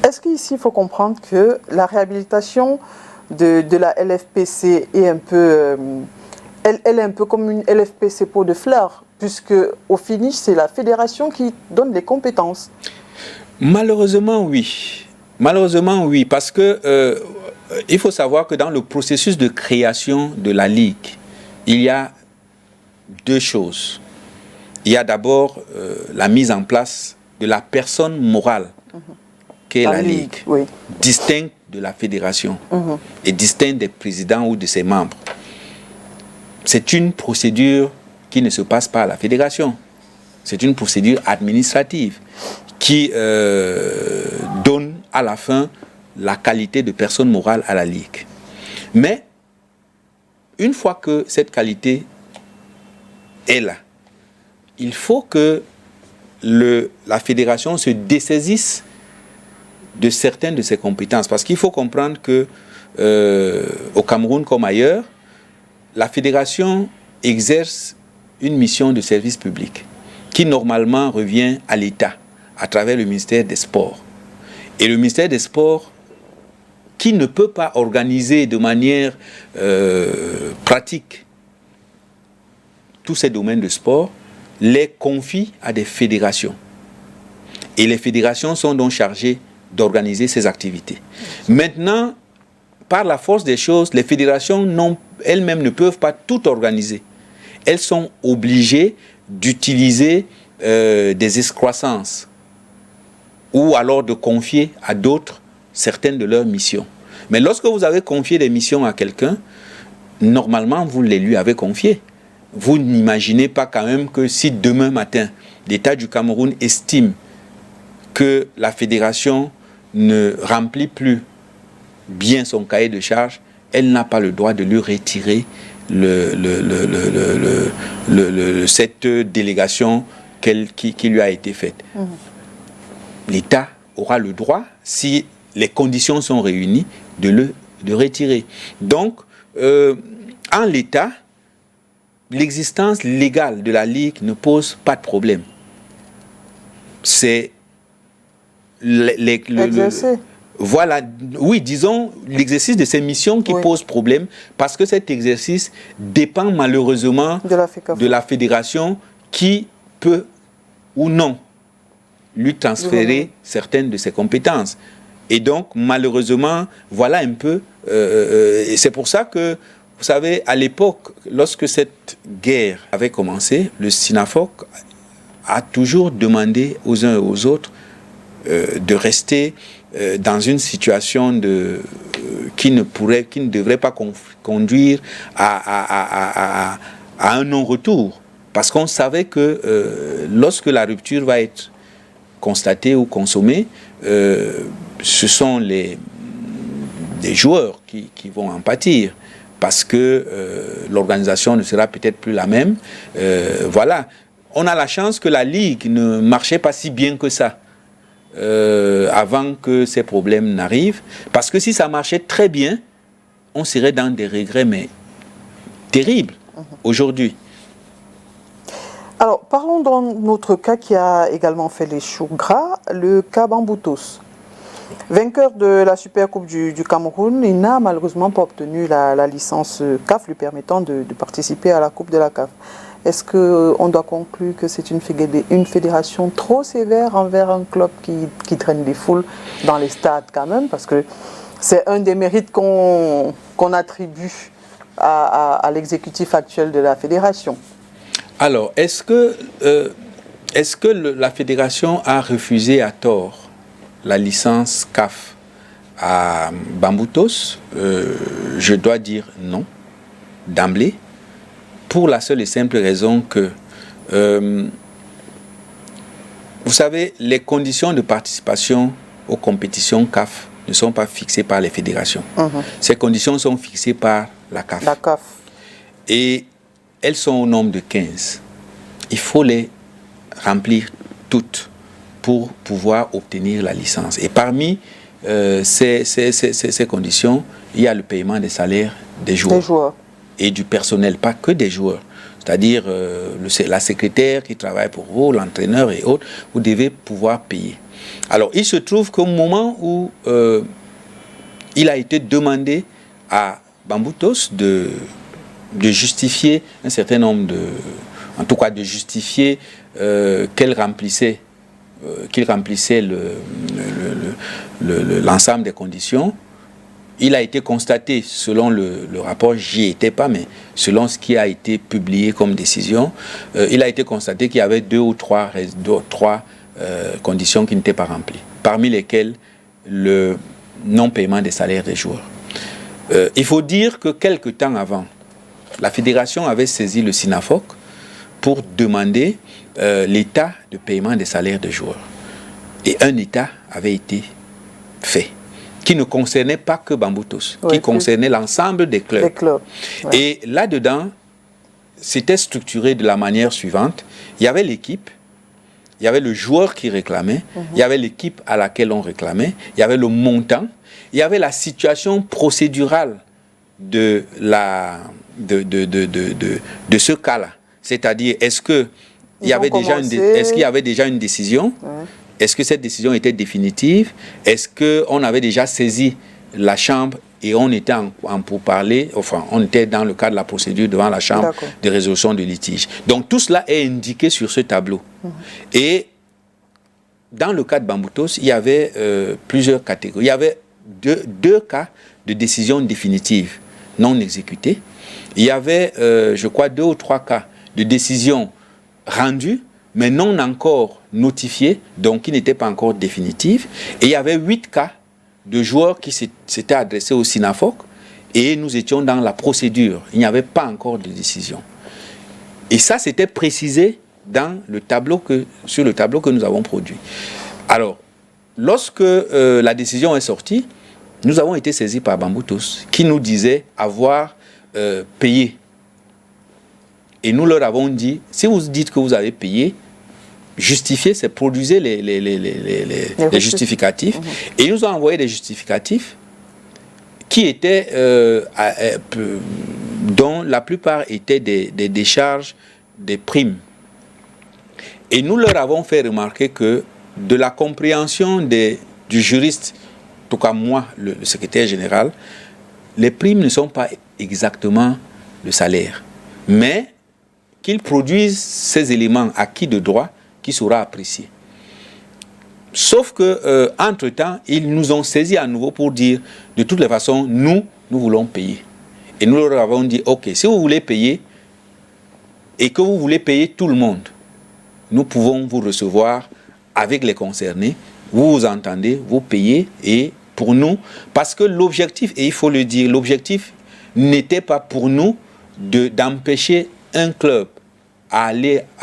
Speaker 1: Est-ce qu'ici, il faut comprendre que la réhabilitation de la LFPC est un peu... Elle est un peu comme une LFPC pot de fleurs, puisque au finish, c'est la fédération qui donne les compétences.
Speaker 2: Malheureusement, oui. Malheureusement, oui, parce que il faut savoir que dans le processus de création de la Ligue, il y a deux choses. Il y a d'abord la mise en place de la personne morale, qu'est la Ligue,
Speaker 1: oui,
Speaker 2: distincte de la fédération et distincte des présidents ou de ses membres. C'est une procédure qui ne se passe pas à la fédération. C'est une procédure administrative qui donne à la fin la qualité de personne morale à la Ligue. Mais une fois que cette qualité est là, il faut que la fédération se dessaisisse de certaines de ses compétences. Parce qu'il faut comprendre que au Cameroun comme ailleurs, la fédération exerce une mission de service public qui normalement revient à l'État à travers le ministère des Sports. Et le ministère des Sports, qui ne peut pas organiser de manière pratique tous ces domaines de sport, les confie à des fédérations. Et les fédérations sont donc chargées d'organiser ces activités. Maintenant, par la force des choses, les fédérations elles-mêmes ne peuvent pas tout organiser. Elles sont obligées d'utiliser des excroissances ou alors de confier à d'autres certaines de leurs missions. Mais lorsque vous avez confié des missions à quelqu'un, normalement, vous les lui avez confiées. Vous n'imaginez pas quand même que si demain matin, l'État du Cameroun estime que la fédération ne remplit plus bien son cahier de charges, elle n'a pas le droit de lui retirer cette délégation qui lui a été faite. L'État aura le droit, si les conditions sont réunies, de retirer. Donc, en l'État, l'existence légale de la Ligue ne pose pas de problème. C'est voilà, oui, disons, l'exercice de ces missions qui pose problème, parce que cet exercice dépend malheureusement de la fédération qui peut ou non lui transférer certaines de ses compétences. Et donc, malheureusement, voilà un peu... et c'est pour ça que, vous savez, à l'époque, lorsque cette guerre avait commencé, le SINAFOC a toujours demandé aux uns et aux autres de rester dans une situation qui ne devrait pas conduire à un non-retour. Parce qu'on savait que lorsque la rupture va être constatée ou consommée, ce sont des joueurs qui vont en pâtir. Parce que l'organisation ne sera peut-être plus la même. Voilà. On a la chance que la Ligue ne marchait pas si bien que ça avant que ces problèmes n'arrivent. Parce que si ça marchait très bien, on serait dans des regrets, mais terribles aujourd'hui.
Speaker 1: Alors, parlons d'un autre cas qui a également fait les choux gras, le cas Bamboutos. Vainqueur de la Supercoupe du Cameroun, il n'a malheureusement pas obtenu la licence CAF lui permettant de participer à la Coupe de la CAF. Est-ce qu'on doit conclure que c'est une fédération trop sévère envers un club qui traîne des foules dans les stades quand même? Parce que c'est un des mérites qu'on attribue à l'exécutif actuel de la fédération.
Speaker 2: Alors, est-ce que la fédération a refusé à tort la licence CAF à Bamboutos? Je dois dire non, d'emblée, pour la seule et simple raison que, vous savez, les conditions de participation aux compétitions CAF ne sont pas fixées par les fédérations. Ces conditions sont fixées par la CAF.
Speaker 1: La CAF.
Speaker 2: Et elles sont au nombre de 15. Il faut les remplir toutes pour pouvoir obtenir la licence. Et parmi ces conditions, il y a le paiement des salaires des joueurs. Et du personnel, pas que des joueurs. C'est-à-dire la secrétaire qui travaille pour vous, l'entraîneur et autres, vous devez pouvoir payer. Alors, il se trouve qu'au moment où il a été demandé à Bamboutos de justifier un certain nombre en tout cas de justifier qu'il remplissait l'ensemble des conditions, il a été constaté, selon le rapport, j'y étais pas, mais selon ce qui a été publié comme décision, il a été constaté qu'il y avait deux ou trois conditions qui n'étaient pas remplies, parmi lesquelles le non-paiement des salaires des joueurs. Il faut dire que quelque temps avant, la fédération avait saisi le SINAFOC pour demander l'état de paiement des salaires des joueurs. Et un état avait été fait, qui ne concernait pas que Bamboutos, qui concernait l'ensemble des clubs.
Speaker 1: Ouais.
Speaker 2: Et là-dedans, c'était structuré de la manière suivante. Il y avait l'équipe, il y avait le joueur qui réclamait, il y avait l'équipe à laquelle on réclamait, il y avait le montant, il y avait la situation procédurale de ce cas-là. C'est-à-dire, est-ce qu'il y avait déjà une décision? Est-ce que cette décision était définitive? Est-ce qu'on avait déjà saisi la chambre et on était en pourparlers, enfin, on était dans le cadre de la procédure devant la chambre de résolution de litige. Donc, tout cela est indiqué sur ce tableau. Et dans le cas de Bamboutos, il y avait plusieurs catégories. Il y avait deux cas de décision définitive non exécutée. Il y avait, je crois, 2 ou 3 cas de décision rendue, mais non encore notifiée, donc qui n'étaient pas encore définitives. Et il y avait 8 cas de joueurs qui s'étaient adressés au SINAFOC et nous étions dans la procédure. Il n'y avait pas encore de décision. Et ça, c'était précisé dans le tableau sur le tableau que nous avons produit. Alors, lorsque la décision est sortie, nous avons été saisis par Bamboutos, qui nous disait avoir payé. Et nous leur avons dit, si vous dites que vous avez payé, justifiez, c'est produisez les justificatifs. Et ils nous ont envoyé des justificatifs qui étaient, dont la plupart étaient des décharges, des primes. Et nous leur avons fait remarquer que de la compréhension du juriste, en tout cas moi, le secrétaire général, les primes ne sont pas exactement le salaire, mais qu'ils produisent ces éléments acquis de droit qui sera apprécié. Sauf que, entre-temps, ils nous ont saisis à nouveau pour dire, de toutes les façons, nous voulons payer. Et nous leur avons dit, ok, si vous voulez payer, et que vous voulez payer tout le monde, nous pouvons vous recevoir avec les concernés, vous vous entendez, vous payez, et pour nous, parce que l'objectif, et il faut le dire, l'objectif n'était pas pour nous d'empêcher un club à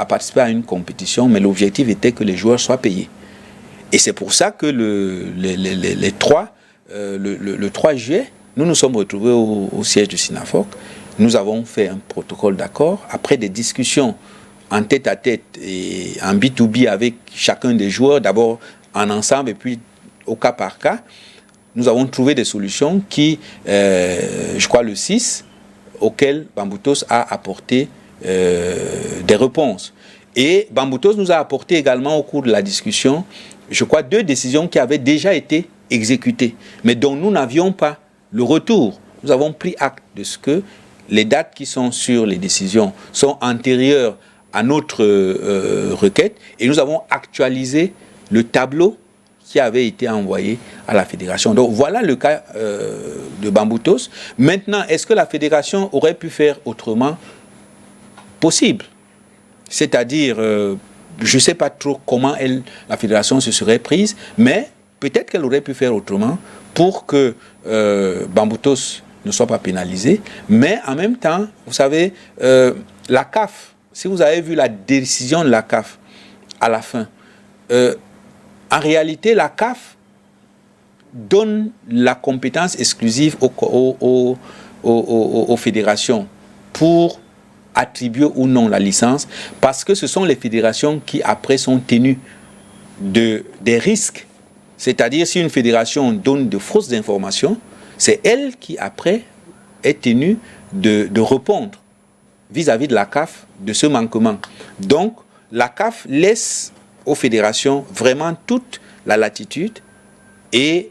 Speaker 2: participer à une compétition, mais l'objectif était que les joueurs soient payés. Et c'est pour ça que le 3 juillet, nous nous sommes retrouvés au siège du SINAFOC. Nous avons fait un protocole d'accord. Après des discussions en tête-à-tête et en B2B avec chacun des joueurs, d'abord en ensemble et puis au cas par cas, nous avons trouvé des solutions qui, je crois le 6, auxquelles Bamboutos a apporté des réponses. Et Bamboutos nous a apporté également au cours de la discussion, je crois, 2 décisions qui avaient déjà été exécutées, mais dont nous n'avions pas le retour. Nous avons pris acte de ce que les dates qui sont sur les décisions sont antérieures à notre requête et nous avons actualisé le tableau qui avait été envoyé à la fédération. Donc voilà le cas de Bamboutos. Maintenant, est-ce que la fédération aurait pu faire autrement? Possible. C'est-à-dire, je ne sais pas trop comment la fédération se serait prise, mais peut-être qu'elle aurait pu faire autrement pour que Bamboutos ne soit pas pénalisé. Mais en même temps, vous savez, la CAF, si vous avez vu la décision de la CAF à la fin, en réalité, la CAF donne la compétence exclusive aux fédérations pour attribuer ou non la licence, parce que ce sont les fédérations qui après sont tenues des risques. C'est-à-dire, si une fédération donne de fausses informations, c'est elle qui après est tenue de répondre vis-à-vis de la CAF de ce manquement. Donc, la CAF laisse aux fédérations vraiment toute la latitude et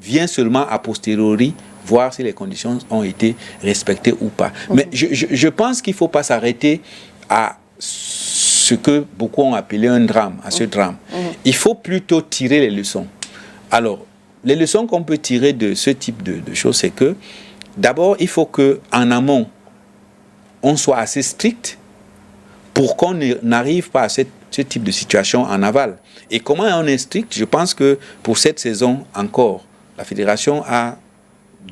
Speaker 2: vient seulement a posteriori voir si les conditions ont été respectées ou pas. Mais je pense qu'il ne faut pas s'arrêter à ce que beaucoup ont appelé un drame, à ce drame. Il faut plutôt tirer les leçons. Alors, les leçons qu'on peut tirer de ce type de choses, c'est que d'abord, il faut qu'en amont, on soit assez strict pour qu'on n'arrive pas à ce type de situation en aval. Et comment on est strict? Je pense que pour cette saison encore, la fédération a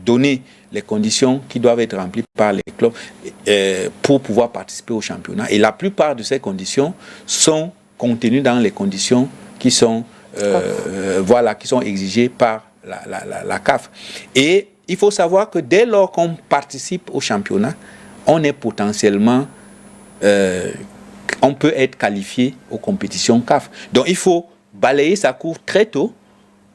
Speaker 2: donné les conditions qui doivent être remplies par les clubs pour pouvoir participer au championnat. Et la plupart de ces conditions sont contenues dans les conditions qui sont, qui sont exigées par la CAF. Et il faut savoir que dès lors qu'on participe au championnat, on est potentiellement, on peut être qualifié aux compétitions CAF. Donc il faut balayer sa cour très tôt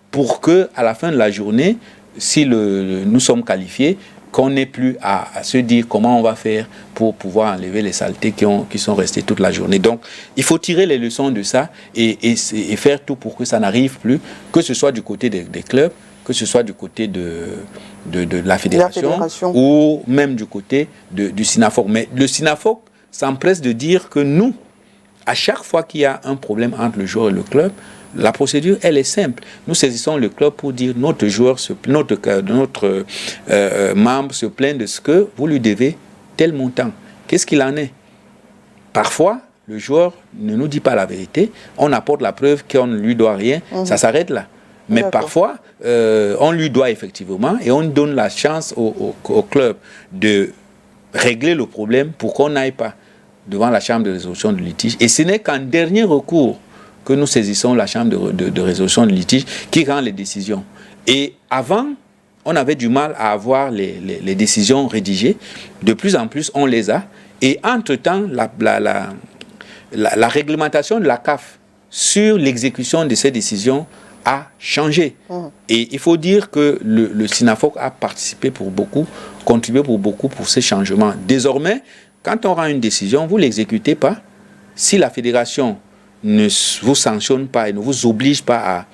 Speaker 2: pour que, à la fin de la journée, si nous sommes qualifiés, qu'on n'ait plus à se dire comment on va faire pour pouvoir enlever les saletés qui sont restées toute la journée. Donc, il faut tirer les leçons de ça et faire tout pour que ça n'arrive plus, que ce soit du côté des clubs, que ce soit du côté de la fédération ou même du côté du SINAFOC. Mais le SINAFOC s'empresse de dire que nous, à chaque fois qu'il y a un problème entre le joueur et le club, la procédure, elle est simple. Nous saisissons le club pour dire notre joueur, notre membre se plaint de ce que vous lui devez tel montant. Qu'est-ce qu'il en est? Parfois, le joueur ne nous dit pas la vérité. On apporte la preuve qu'on ne lui doit rien. Ça s'arrête là. Mais parfois, on lui doit effectivement et on donne la chance au club de régler le problème pour qu'on n'aille pas devant la chambre de résolution de litige. Et ce n'est qu'en dernier recours que nous saisissons la chambre de résolution de litige qui rend les décisions. Et avant, on avait du mal à avoir les décisions rédigées. De plus en plus, on les a. Et entre-temps, la réglementation de la CAF sur l'exécution de ces décisions a changé. Et il faut dire que le SINAFOC a participé pour beaucoup, contribué pour beaucoup pour ces changements. Désormais, quand on rend une décision, vous ne l'exécutez pas. Si la fédération ne vous sanctionne pas et ne vous oblige pas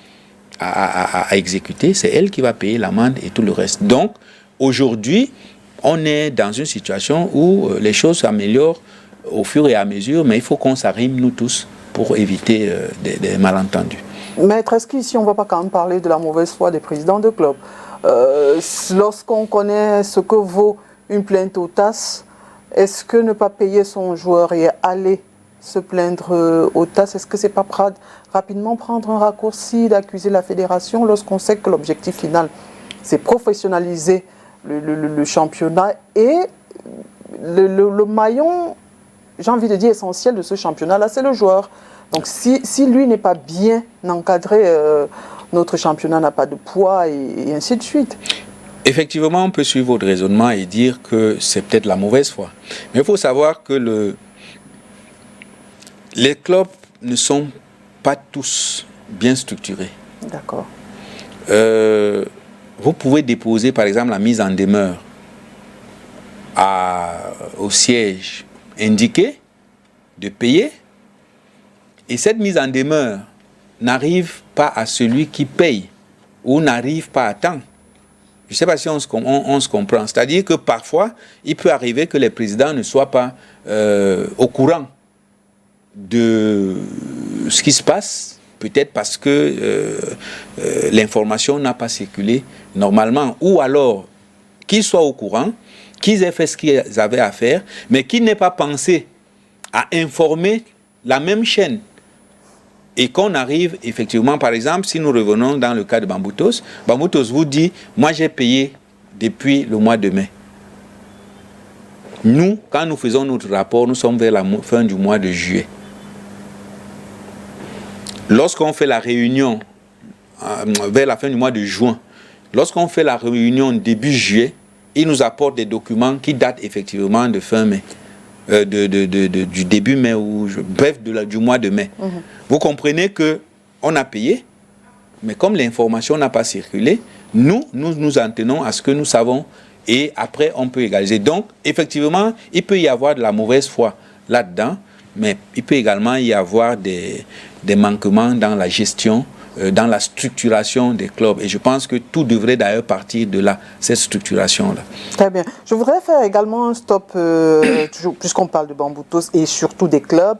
Speaker 2: à exécuter, c'est elle qui va payer l'amende et tout le reste. Donc, aujourd'hui, on est dans une situation où les choses s'améliorent au fur et à mesure, mais il faut qu'on s'arrime, nous tous, pour éviter des malentendus.
Speaker 1: Maître, est-ce qu'ici, on ne va pas quand même parler de la mauvaise foi des présidents de club? Lorsqu'on connaît ce que vaut une plainte au TAS, est-ce que ne pas payer son joueur et aller se plaindre au TAS, est-ce que c'est pas rapidement prendre un raccourci d'accuser la fédération lorsqu'on sait que l'objectif final, c'est professionnaliser le championnat et le maillon, j'ai envie de dire, essentiel de ce championnat-là, c'est le joueur. Donc si lui n'est pas bien encadré, notre championnat n'a pas de poids et ainsi de suite.
Speaker 2: Effectivement, on peut suivre votre raisonnement et dire que c'est peut-être la mauvaise foi. Mais il faut savoir que les clubs ne sont pas tous bien structurés.
Speaker 1: D'accord.
Speaker 2: Vous pouvez déposer, par exemple, la mise en demeure au siège indiqué de payer. Et cette mise en demeure n'arrive pas à celui qui paye ou n'arrive pas à temps. Je ne sais pas si on se comprend. C'est-à-dire que parfois, il peut arriver que les présidents ne soient pas au courant de ce qui se passe, peut-être parce que l'information n'a pas circulé normalement, ou alors qu'ils soient au courant, qu'ils aient fait ce qu'ils avaient à faire, mais qu'ils n'aient pas pensé à informer la même chaîne. Et qu'on arrive effectivement, par exemple, si nous revenons dans le cas de Bamboutos, Bamboutos vous dit, moi j'ai payé depuis le mois de mai. Nous, quand nous faisons notre rapport, nous sommes vers la fin du mois de juillet. Lorsqu'on fait la réunion, vers la fin du mois de juin, lorsqu'on fait la réunion début juillet, il nous apporte des documents qui datent effectivement de fin mai. Du début mai, bref, du mois de mai. Vous comprenez qu'on a payé, mais comme l'information n'a pas circulé, nous en tenons à ce que nous savons et après on peut égaliser. Donc, effectivement, il peut y avoir de la mauvaise foi là-dedans, mais il peut également y avoir des manquements dans la gestion, dans la structuration des clubs. Et je pense que tout devrait d'ailleurs partir de là, cette structuration-là. Très bien.
Speaker 1: Je voudrais faire également un stop, toujours, puisqu'on parle de Bamboutos et surtout des clubs,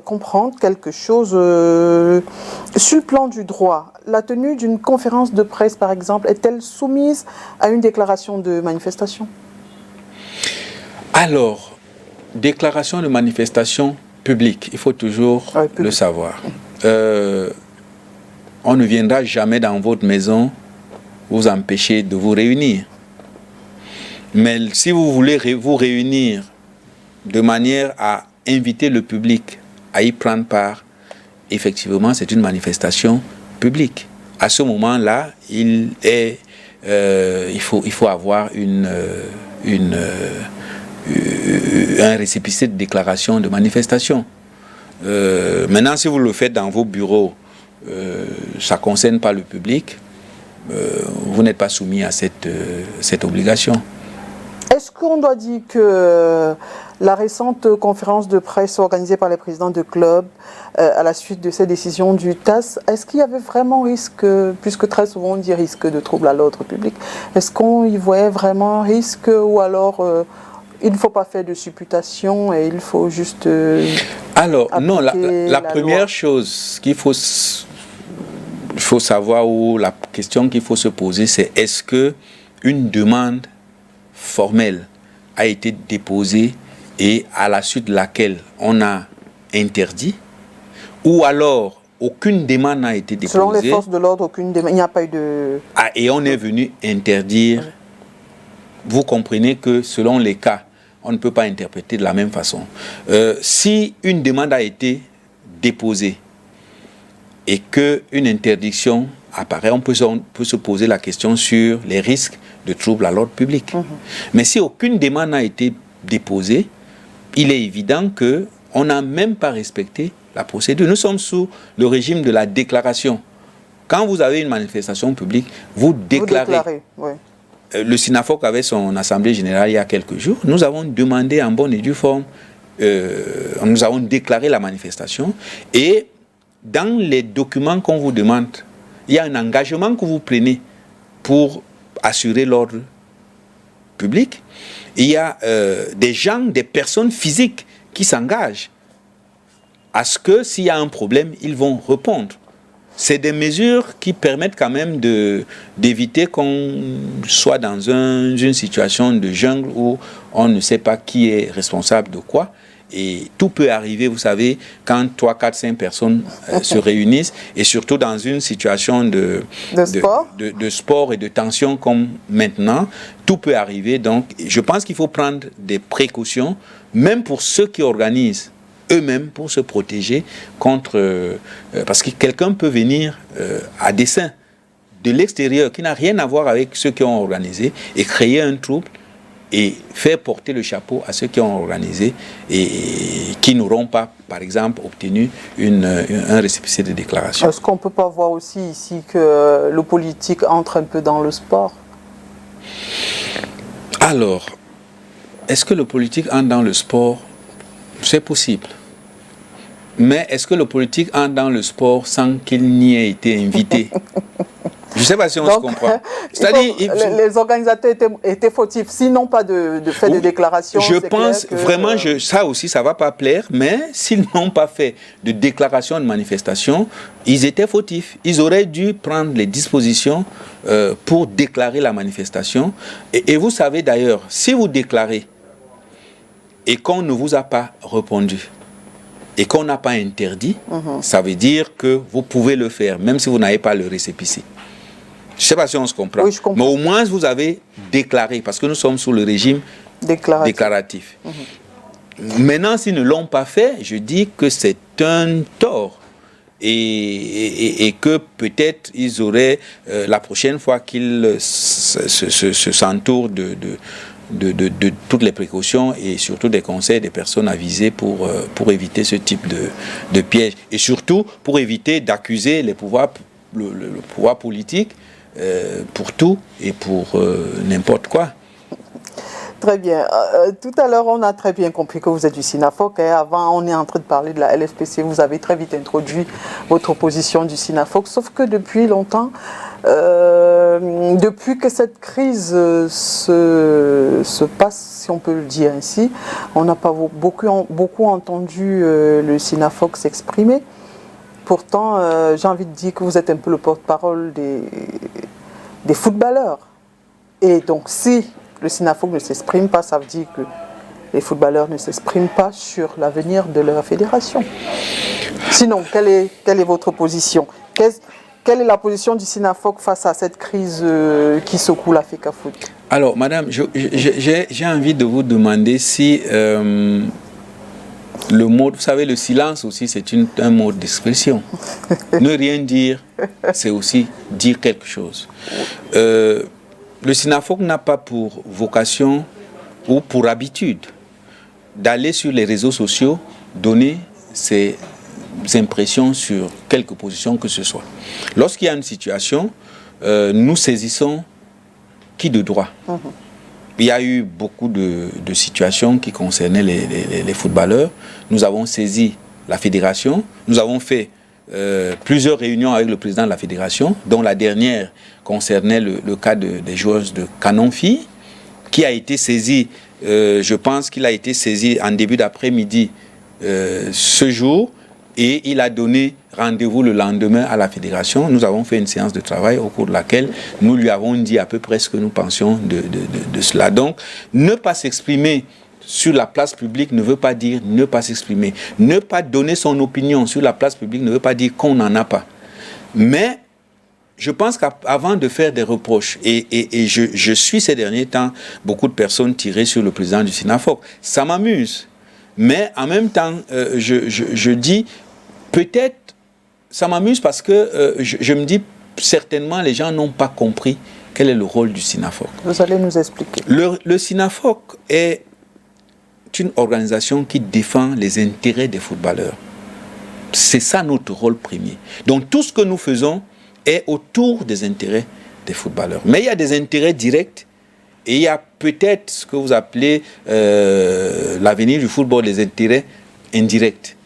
Speaker 1: comprendre quelque chose sur le plan du droit. La tenue d'une conférence de presse, par exemple, est-elle soumise à une déclaration de manifestation?
Speaker 2: Alors, déclaration de manifestation publique, il faut toujours le savoir. On ne viendra jamais dans votre maison vous empêcher de vous réunir. Mais si vous voulez vous réunir de manière à inviter le public à y prendre part, effectivement, c'est une manifestation publique. À ce moment-là, il faut avoir un récépissé de déclaration de manifestation. Maintenant, si vous le faites dans vos bureaux, ça ne concerne pas le public, vous n'êtes pas soumis à cette obligation.
Speaker 1: Est-ce qu'on doit dire que la récente conférence de presse organisée par les présidents de clubs à la suite de ces décisions du TAS, est-ce qu'il y avait vraiment risque, puisque très souvent on dit risque de trouble à l'ordre public, est-ce qu'on y voyait vraiment risque ou alors il ne faut pas faire de supputation et il faut juste...
Speaker 2: alors non, la première chose qu'il faut savoir, ou la question qu'il faut se poser, c'est est-ce que une demande formelle a été déposée et à la suite de laquelle on a interdit, ou alors aucune demande n'a été déposée.
Speaker 1: Selon les forces de l'ordre, aucune demande, il n'y a pas eu de...
Speaker 2: et on est venu interdire. Vous comprenez que selon les cas, on ne peut pas interpréter de la même façon. Si une demande a été déposée et qu'une interdiction apparaît, on peut se poser la question sur les risques de troubles à l'ordre public. Mais si aucune demande n'a été déposée, il est évident qu'on n'a même pas respecté la procédure. Nous sommes sous le régime de la déclaration. Quand vous avez une manifestation publique, vous déclarez.
Speaker 1: Oui.
Speaker 2: Le SYNAFOC avait son assemblée générale il y a quelques jours. Nous avons demandé en bonne et due forme, nous avons déclaré la manifestation, et dans les documents qu'on vous demande, il y a un engagement que vous prenez pour assurer l'ordre public. Il y a des gens, des personnes physiques qui s'engagent à ce que s'il y a un problème, ils vont répondre. C'est des mesures qui permettent quand même d'éviter qu'on soit dans une situation de jungle où on ne sait pas qui est responsable de quoi. Et tout peut arriver, vous savez, quand 3, 4, 5 personnes se réunissent, et surtout dans une situation de sport et de tension comme maintenant, tout peut arriver. Donc, je pense qu'il faut prendre des précautions, même pour ceux qui organisent eux-mêmes, pour se protéger contre... parce que quelqu'un peut venir à dessein de l'extérieur, qui n'a rien à voir avec ceux qui ont organisé, et créer un trouble, et faire porter le chapeau à ceux qui ont organisé et qui n'auront pas, par exemple, obtenu un récépissé de déclaration.
Speaker 1: Est-ce qu'on ne peut pas voir aussi ici que le politique entre un peu dans le sport?
Speaker 2: Alors, est-ce que le politique entre dans le sport? C'est possible. Mais est-ce que le politique entre dans le sport sans qu'il n'y ait été invité? Je ne sais pas si on se comprend.
Speaker 1: Les organisateurs étaient fautifs, sinon pas de fait de déclaration.
Speaker 2: Je pense vraiment, ça aussi, ça ne va pas plaire, mais s'ils n'ont pas fait de déclaration de manifestation, ils étaient fautifs. Ils auraient dû prendre les dispositions pour déclarer la manifestation. Et vous savez d'ailleurs, si vous déclarez et qu'on ne vous a pas répondu, et qu'on n'a pas interdit, ça veut dire que vous pouvez le faire, même si vous n'avez pas le récépissé. Je ne sais pas si on se comprend.
Speaker 1: Oui, je comprends.
Speaker 2: Mais au moins, vous avez déclaré, parce que nous sommes sous le régime déclaratif. Maintenant, s'ils ne l'ont pas fait, je dis que c'est un tort. Et que peut-être ils auraient, la prochaine fois qu'ils s'entourent de toutes les précautions et surtout des conseils des personnes avisées pour éviter ce type de piège. Et surtout pour éviter d'accuser les pouvoirs, le pouvoir politique pour tout et pour n'importe quoi.
Speaker 1: Très bien. Tout à l'heure, on a très bien compris que vous êtes du SYNAFOC. Et avant, on est en train de parler de la LFPC. Vous avez très vite introduit votre position du SYNAFOC. Sauf que depuis longtemps, depuis que cette crise se passe, si on peut le dire ainsi, on n'a pas beaucoup entendu le SYNAFOC s'exprimer. Pourtant, j'ai envie de dire que vous êtes un peu le porte-parole des footballeurs. Et donc, si le SYNAFOC ne s'exprime pas, ça veut dire que les footballeurs ne s'expriment pas sur l'avenir de leur fédération. Sinon, quelle est votre position? Quelle est la position du SYNAFOC face à cette crise qui secoue la FECAFOOT?
Speaker 2: Alors, madame, j'ai envie de vous demander si le mot, vous savez, le silence aussi, c'est un mot d'expression. Ne rien dire, c'est aussi dire quelque chose. Le SYNAFOC n'a pas pour vocation ou pour habitude d'aller sur les réseaux sociaux, donner ses impressions sur quelque position que ce soit. Lorsqu'il y a une situation, nous saisissons qui de droit. Il y a eu beaucoup de situations qui concernaient les footballeurs. Nous avons saisi la fédération. Nous avons fait plusieurs réunions avec le président de la fédération, dont la dernière concernait le cas des joueuses de Canon-Filles, qui a été saisi, je pense qu'il a été saisi en début d'après-midi ce jour, et il a donné rendez-vous le lendemain à la fédération. Nous avons fait une séance de travail au cours de laquelle nous lui avons dit à peu près ce que nous pensions de cela. Donc, ne pas s'exprimer sur la place publique ne veut pas dire ne pas s'exprimer. Ne pas donner son opinion sur la place publique ne veut pas dire qu'on n'en a pas. Mais je pense qu'avant de faire des reproches, et je suis ces derniers temps beaucoup de personnes tirées sur le président du SYNAFOC, ça m'amuse. Mais en même temps, je dis, peut-être, ça m'amuse parce que je me dis, certainement, les gens n'ont pas compris quel est le rôle du SYNAFOC.
Speaker 1: Vous allez nous expliquer.
Speaker 2: Le SYNAFOC est une organisation qui défend les intérêts des footballeurs. C'est ça notre rôle premier. Donc tout ce que nous faisons est autour des intérêts des footballeurs. Mais il y a des intérêts directs et il y a peut-être ce que vous appelez l'avenir du football, les intérêts indirects.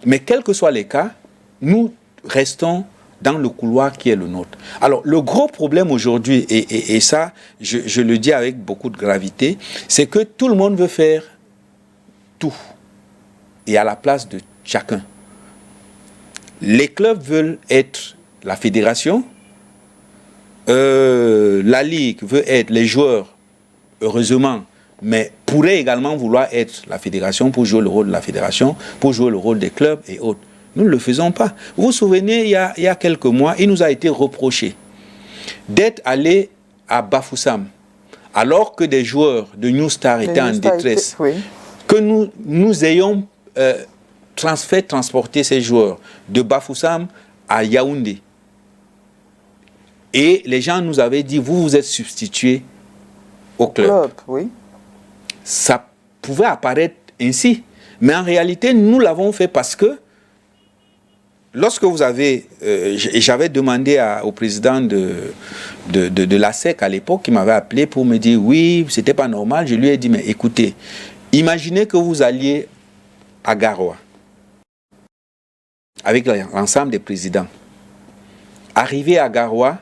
Speaker 2: Mais quels que soient les cas, nous restons dans le couloir qui est le nôtre. Alors, le gros problème aujourd'hui, et ça, je le dis avec beaucoup de gravité, c'est que tout le monde veut faire tout et à la place de chacun. Les clubs veulent être la fédération, la ligue veut être les joueurs, heureusement, mais pourrait également vouloir être la fédération pour jouer le rôle de la fédération, pour jouer le rôle des clubs et autres. Nous ne le faisons pas. Vous vous souvenez, il y a quelques mois, il nous a été reproché d'être allé à Bafoussam, alors que des joueurs de New Star étaient en détresse, oui, que nous ayons transporté ces joueurs de Bafoussam à Yaoundé. Et les gens nous avaient dit, vous vous êtes substitués au club.
Speaker 1: Oui.
Speaker 2: Ça pouvait apparaître ainsi. Mais en réalité, nous l'avons fait parce que lorsque vous avez... j'avais demandé au président de la SEC à l'époque, qui m'avait appelé pour me dire, oui, c'était pas normal. Je lui ai dit, mais écoutez, imaginez que vous alliez à Garoua avec l'ensemble des présidents. Arrivé à Garoua,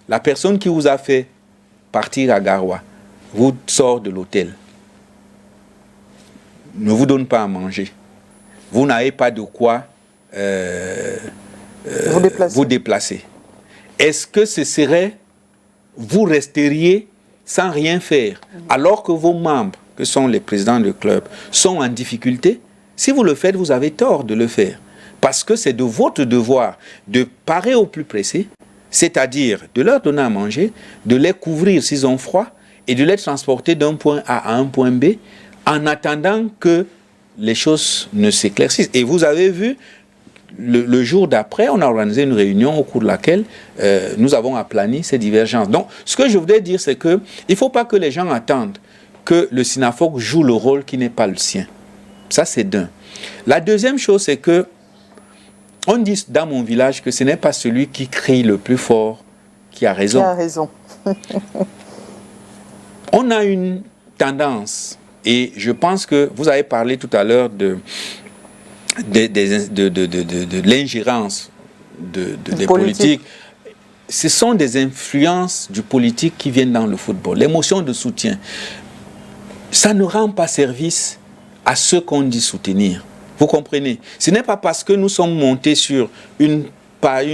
Speaker 2: la personne qui vous a fait partir à Garoua vous sort de l'hôtel, ne vous donne pas à manger. Vous n'avez pas de quoi vous déplacer. Est-ce que ce serait, vous resteriez sans rien faire, alors que vos membres, que sont les présidents de club, sont en difficulté? Si vous le faites, vous avez tort de le faire. Parce que c'est de votre devoir de parer au plus pressé, c'est-à-dire de leur donner à manger, de les couvrir s'ils ont froid et de les transporter d'un point A à un point B en attendant que les choses ne s'éclaircissent. Et vous avez vu, le jour d'après, on a organisé une réunion au cours de laquelle nous avons aplani ces divergences. Donc, ce que je voudrais dire, c'est qu'il ne faut pas que les gens attendent que le SYNAFOC joue le rôle qui n'est pas le sien. Ça, c'est d'un. La deuxième chose, c'est que on dit dans mon village que ce n'est pas celui qui crie le plus fort qui a raison.
Speaker 1: Qui a raison.
Speaker 2: On a une tendance, et je pense que vous avez parlé tout à l'heure de l'ingérence des politiques. Ce sont des influences du politique qui viennent dans le football. L'émotion de soutien, ça ne rend pas service à ceux qu'on dit soutenir. Vous comprenez? Ce n'est pas parce que nous sommes montés sur une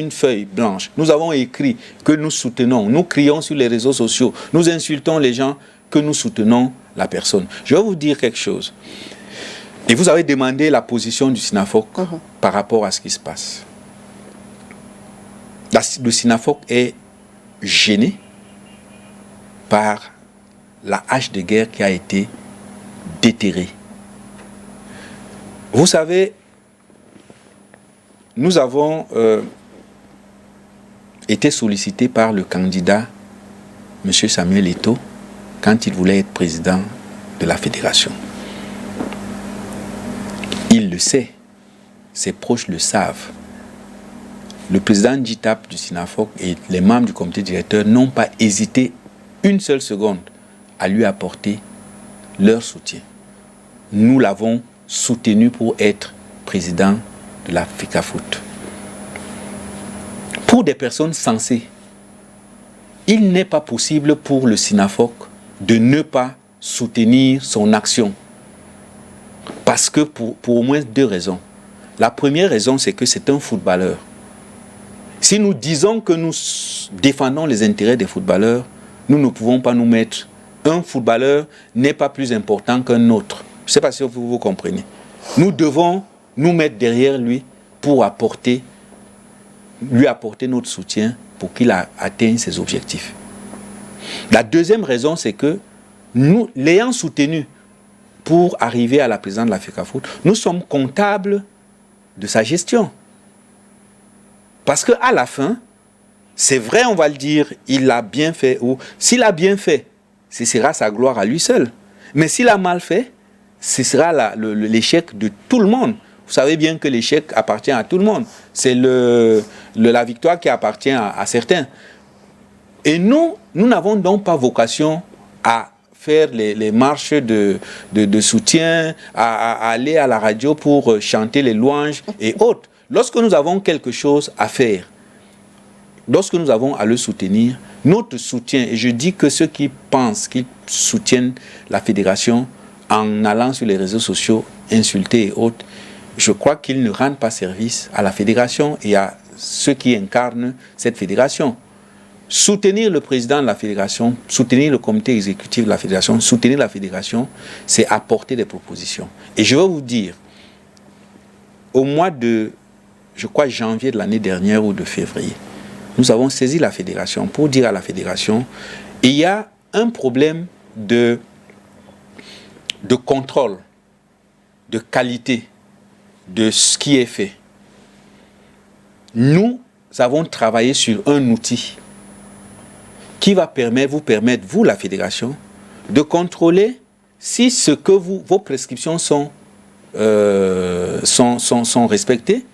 Speaker 2: feuille blanche, nous avons écrit que nous soutenons, nous crions sur les réseaux sociaux, nous insultons les gens, que nous soutenons la personne. Je vais vous dire quelque chose. Et vous avez demandé la position du SYNAFOC par rapport à ce qui se passe. Le SYNAFOC est gêné par la hache de guerre qui a été déterrée. Vous savez, nous avons été sollicités par le candidat M. Samuel Eto'o quand il voulait être président de la fédération. Il le sait, ses proches le savent. Le président JITAP du SINAFOC et les membres du comité directeur n'ont pas hésité une seule seconde à lui apporter leur soutien. Nous l'avons soutenu pour être président de la FECAFOOT. Pour des personnes sensées, il n'est pas possible pour le SINAFOC de ne pas soutenir son action. Parce que pour au moins deux raisons. La première raison, c'est que c'est un footballeur. Si nous disons que nous défendons les intérêts des footballeurs, nous ne pouvons pas nous mettre. Un footballeur n'est pas plus important qu'un autre. Je ne sais pas si vous comprenez. Nous devons nous mettre derrière lui pour lui apporter notre soutien pour qu'il atteigne ses objectifs. La deuxième raison, c'est que nous, l'ayant soutenu pour arriver à la présidence de la FECAFOOT, nous sommes comptables de sa gestion. Parce qu'à la fin, c'est vrai, on va le dire, il a bien fait, ou s'il a bien fait, ce sera sa gloire à lui seul. Mais s'il a mal fait, ce sera l'échec de tout le monde. Vous savez bien que l'échec appartient à tout le monde. C'est la victoire qui appartient à certains. Et nous n'avons donc pas vocation à faire les marches de soutien, à aller à la radio pour chanter les louanges et autres. Lorsque nous avons quelque chose à faire, lorsque nous avons à le soutenir, notre soutien, et je dis que ceux qui pensent qu'ils soutiennent la fédération en allant sur les réseaux sociaux, insulter et autres, je crois qu'ils ne rendent pas service à la fédération et à ceux qui incarnent cette fédération. Soutenir le président de la fédération, soutenir le comité exécutif de la fédération, soutenir la fédération, c'est apporter des propositions. Et je veux vous dire, au mois de, je crois, janvier de l'année dernière ou de février, nous avons saisi la fédération pour dire à la fédération, il y a un problème de contrôle, de qualité de ce qui est fait. Nous avons travaillé sur un outil qui va vous permettre, vous, la fédération, de contrôler si ce que vos prescriptions sont respectées,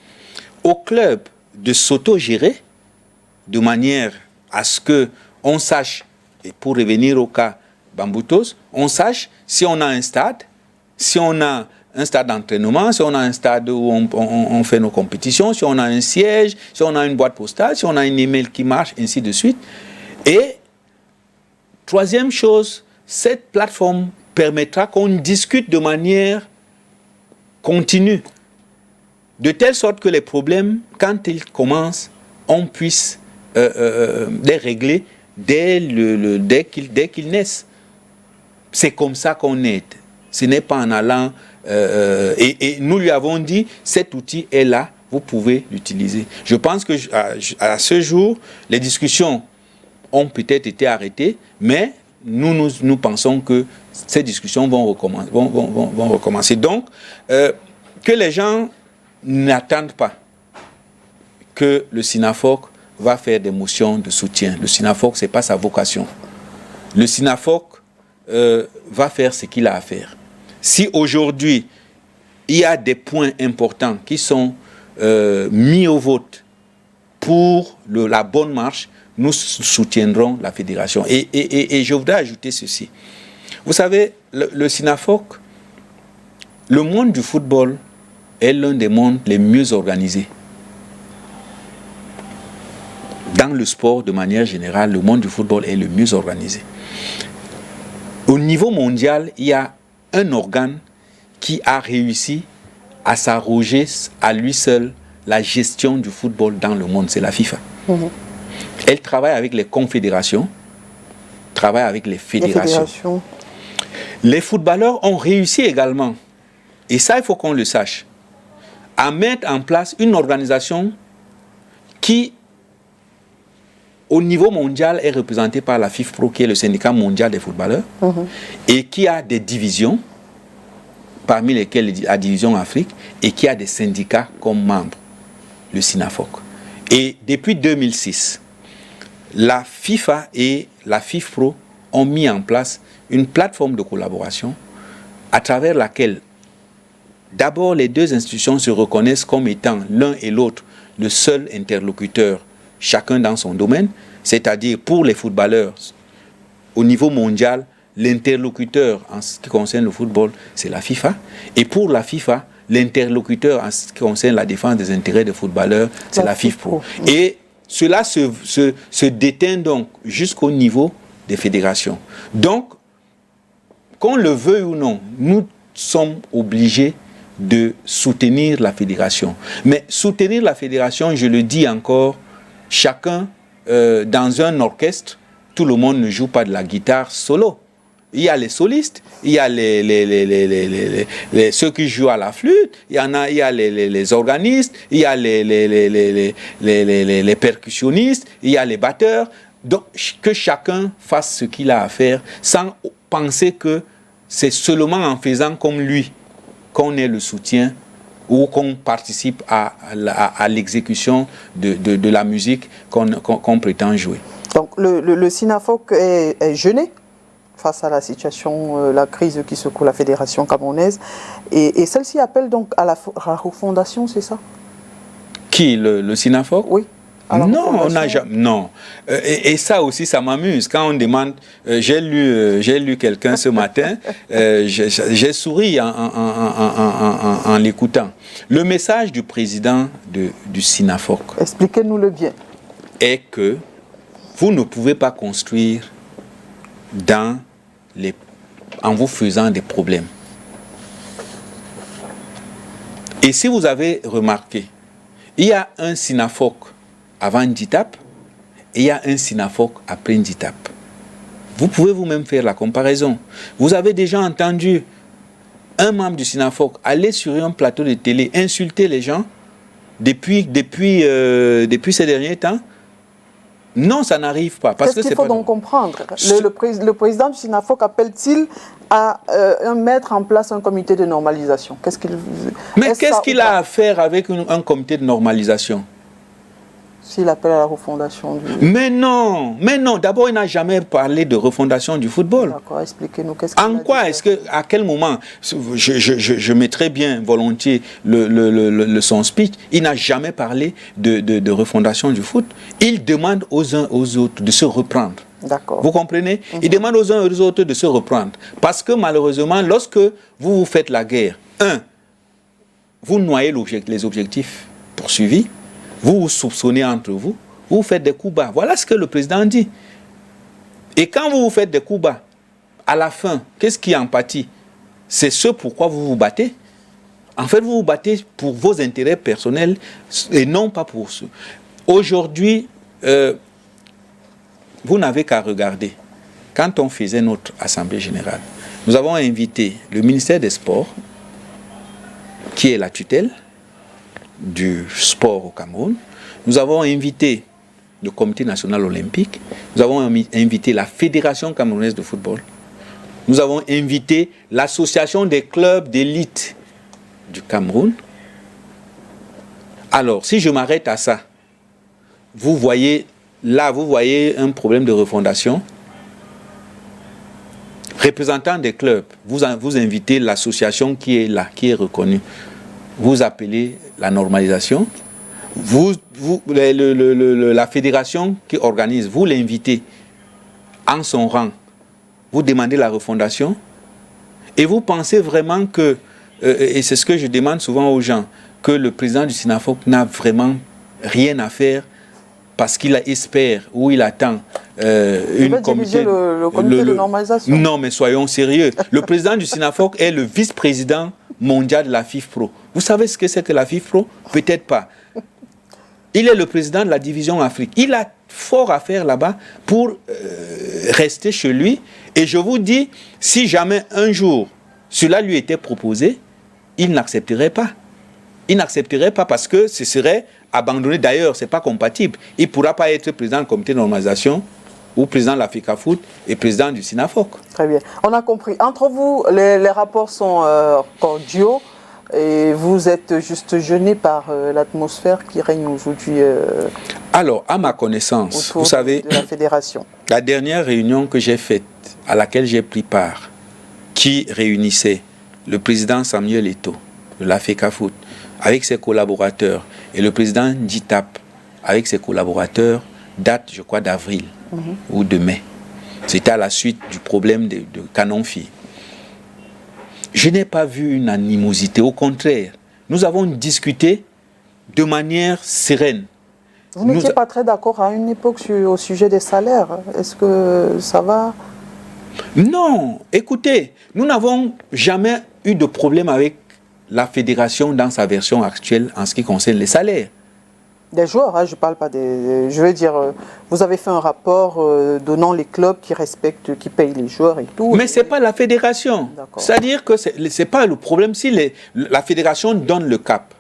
Speaker 2: au club de s'auto-gérer de manière à ce qu'on sache, et pour revenir au cas Bamboutos, on sache si on a un stade, si on a un stade d'entraînement, si on a un stade où on fait nos compétitions, si on a un siège, si on a une boîte postale, si on a un email qui marche, ainsi de suite. Et troisième chose, cette plateforme permettra qu'on discute de manière continue, de telle sorte que les problèmes, quand ils commencent, on puisse les régler dès qu'ils naissent. C'est comme ça qu'on aide. Ce n'est pas en allant... et nous lui avons dit, cet outil est là, vous pouvez l'utiliser. Je pense que à ce jour, les discussions ont peut-être été arrêtées, mais nous pensons que ces discussions vont recommencer. Donc, que les gens n'attendent pas que le SINAFOC va faire des motions de soutien. Le SINAFOC, ce n'est pas sa vocation. Le SINAFOC va faire ce qu'il a à faire. Si aujourd'hui, il y a des points importants qui sont mis au vote pour la bonne marche, nous soutiendrons la fédération. Et je voudrais ajouter ceci. Vous savez, le SINAFOC, le monde du football est l'un des mondes les mieux organisés. Dans le sport, de manière générale, le monde du football est le mieux organisé. Au niveau mondial, il y a un organe qui a réussi à s'arroger à lui seul la gestion du football dans le monde, c'est la FIFA. Mmh. Elle travaille avec les confédérations, travaille avec les fédérations. Les footballeurs ont réussi également, et ça il faut qu'on le sache, à mettre en place une organisation qui, au niveau mondial, est représenté par la FIFPro, qui est le syndicat mondial des footballeurs, et qui a des divisions, parmi lesquelles la division Afrique, et qui a des syndicats comme membres, le SINAFOC. Et depuis 2006, la FIFA et la FIFPro ont mis en place une plateforme de collaboration à travers laquelle d'abord les deux institutions se reconnaissent comme étant l'un et l'autre le seul interlocuteur, chacun dans son domaine, c'est-à-dire pour les footballeurs au niveau mondial, l'interlocuteur en ce qui concerne le football, c'est la FIFA, et pour la FIFA, l'interlocuteur en ce qui concerne la défense des intérêts des footballeurs, c'est la FIFPro. Et cela se déteint donc jusqu'au niveau des fédérations. Donc, qu'on le veuille ou non, nous sommes obligés de soutenir la fédération. Mais soutenir la fédération, je le dis encore, chacun dans un orchestre, tout le monde ne joue pas de la guitare solo. Il y a les solistes, il y a ceux qui jouent à la flûte, il y a les organistes, il y a les percussionnistes, il y a les batteurs. Donc, que chacun fasse ce qu'il a à faire sans penser que c'est seulement en faisant comme lui qu'on ait le soutien ou qu'on participe à l'exécution de la musique qu'on prétend jouer. Donc,
Speaker 1: le SINAFOC est gêné face à la situation, la crise qui secoue la fédération camerounaise. Et celle-ci appelle donc à la refondation, c'est ça? Qui, le
Speaker 2: SINAFOC?
Speaker 1: Oui.
Speaker 2: Non, on n'a jamais. Non. Et ça aussi, ça m'amuse. Quand on demande, j'ai lu quelqu'un ce matin, j'ai souri en l'écoutant. Le message du président du SINAFOC.
Speaker 1: Expliquez-nous-le bien.
Speaker 2: Est que vous ne pouvez pas construire en vous faisant des problèmes. Et si vous avez remarqué, il y a un SINAFOC avant DITAP et il y a un SINAFOC après DITAP. Vous pouvez vous-même faire la comparaison. Vous avez déjà entendu un membre du SINAFOC aller sur un plateau de télé insulter les gens depuis ces derniers temps? Non, ça n'arrive pas.
Speaker 1: Qu'est-ce qu'il faut donc comprendre? Le président du SINAFOC appelle-t-il à mettre en place un comité de normalisation?
Speaker 2: Mais qu'est-ce qu'il a à faire avec un comité de normalisation?
Speaker 1: S'il appelle à la refondation du...
Speaker 2: Mais non. D'abord, il n'a jamais parlé de refondation du football.
Speaker 1: D'accord, expliquez-nous.
Speaker 2: En quoi est-ce que, à quel moment, je mettrai bien volontiers son speech, il n'a jamais parlé de refondation du foot. Il demande aux uns aux autres de se reprendre.
Speaker 1: D'accord.
Speaker 2: Vous comprenez? Il demande aux uns aux autres de se reprendre. Parce que malheureusement, lorsque vous faites la guerre, vous noyez les objectifs poursuivis, vous vous soupçonnez entre vous, vous faites des coups bas. Voilà ce que le président dit. Et quand vous faites des coups bas, à la fin, qu'est-ce qui en pâtit? C'est ce pourquoi vous vous battez. En fait, vous vous battez pour vos intérêts personnels et non pas pour ceux. Aujourd'hui, vous n'avez qu'à regarder. Quand on faisait notre Assemblée générale, nous avons invité le ministère des Sports, qui est la tutelle du sport au Cameroun. Nous avons invité le Comité national olympique. Nous avons invité la Fédération camerounaise de football. Nous avons invité l'association des clubs d'élite du Cameroun. Alors, si je m'arrête à ça, vous voyez un problème de refondation. Représentant des clubs, vous invitez l'association qui est là, qui est reconnue. Vous appelez la normalisation. La fédération qui organise, vous l'invitez en son rang. Vous demandez la refondation. Et vous pensez vraiment que, et c'est ce que je demande souvent aux gens, que le président du SINAFOC n'a vraiment rien à faire parce qu'il espère ou il attend
Speaker 1: le comité de normalisation.
Speaker 2: Non, mais soyons sérieux. Le président du SINAFOC est le vice-président mondial de la FIFPro. Vous savez ce que c'est que la FIFPro? Peut-être pas. Il est le président de la division Afrique. Il a fort à faire là-bas pour rester chez lui. Et je vous dis, si jamais un jour cela lui était proposé, il n'accepterait pas. Il n'accepterait pas parce que ce serait abandonner. D'ailleurs, ce n'est pas compatible. Il ne pourra pas être président du comité de normalisation ou président de la FECAFOOT et président du SINAFOC.
Speaker 1: Très bien. On a compris. Entre vous, les rapports sont cordiaux et vous êtes juste gêné par l'atmosphère qui règne aujourd'hui.
Speaker 2: Alors, à ma connaissance, vous savez,
Speaker 1: de la fédération.
Speaker 2: La dernière réunion que j'ai faite, à laquelle j'ai pris part, qui réunissait le président Samuel Eto'o de la FECAFOOT avec ses collaborateurs et le président Njitap avec ses collaborateurs, date, je crois, d'avril ou de mai. C'était à la suite du problème de Canon-Fi. Je n'ai pas vu une animosité. Au contraire, nous avons discuté de manière sereine.
Speaker 1: Vous n'étiez pas très d'accord à une époque au sujet des salaires. Est-ce que ça va?
Speaker 2: Non, écoutez, nous n'avons jamais eu de problème avec la fédération dans sa version actuelle en ce qui concerne les salaires.
Speaker 1: Des joueurs, hein, je ne parle pas des... Je veux dire, vous avez fait un rapport donnant les clubs qui respectent, qui payent les joueurs et tout.
Speaker 2: Mais ce n'est pas la fédération. C'est-à-dire que ce n'est pas le problème si la fédération donne le cap.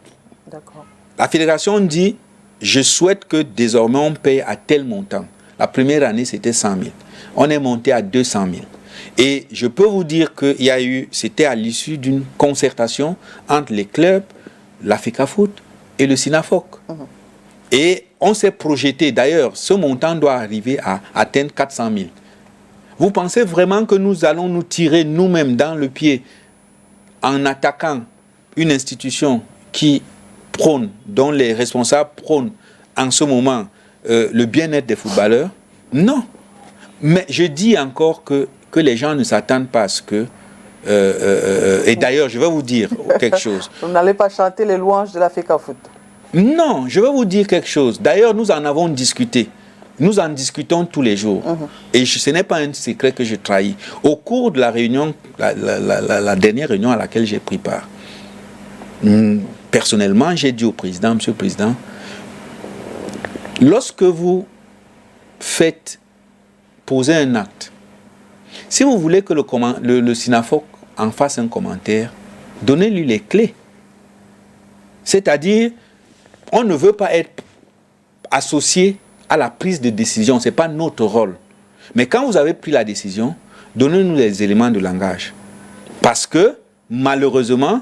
Speaker 2: La fédération dit, je souhaite que désormais on paye à tel montant. La première année, c'était 100 000. On est monté à 200 000. Et je peux vous dire que c'était à l'issue d'une concertation entre les clubs, la FECAFOOT et le SINAFOC. Et on s'est projeté, d'ailleurs, ce montant doit arriver à atteindre 400 000. Vous pensez vraiment que nous allons nous tirer nous-mêmes dans le pied en attaquant une institution qui prône, dont les responsables prônent en ce moment le bien-être des footballeurs? Non. Mais je dis encore que les gens ne s'attendent pas à ce que... et d'ailleurs, je vais vous dire quelque chose.
Speaker 1: Vous n'allez pas chanter les louanges de la FECAFOOT? Non,
Speaker 2: je vais vous dire quelque chose. D'ailleurs, nous en avons discuté. Nous en discutons tous les jours. Et ce n'est pas un secret que je trahis. Au cours de la réunion, la dernière réunion à laquelle j'ai pris part, personnellement, j'ai dit au président, Monsieur le Président, lorsque vous faites poser un acte, si vous voulez que le SINAFOC en fasse un commentaire, donnez-lui les clés. C'est-à-dire, on ne veut pas être associé à la prise de décision, ce n'est pas notre rôle. Mais quand vous avez pris la décision, donnez-nous les éléments de langage. Parce que, malheureusement,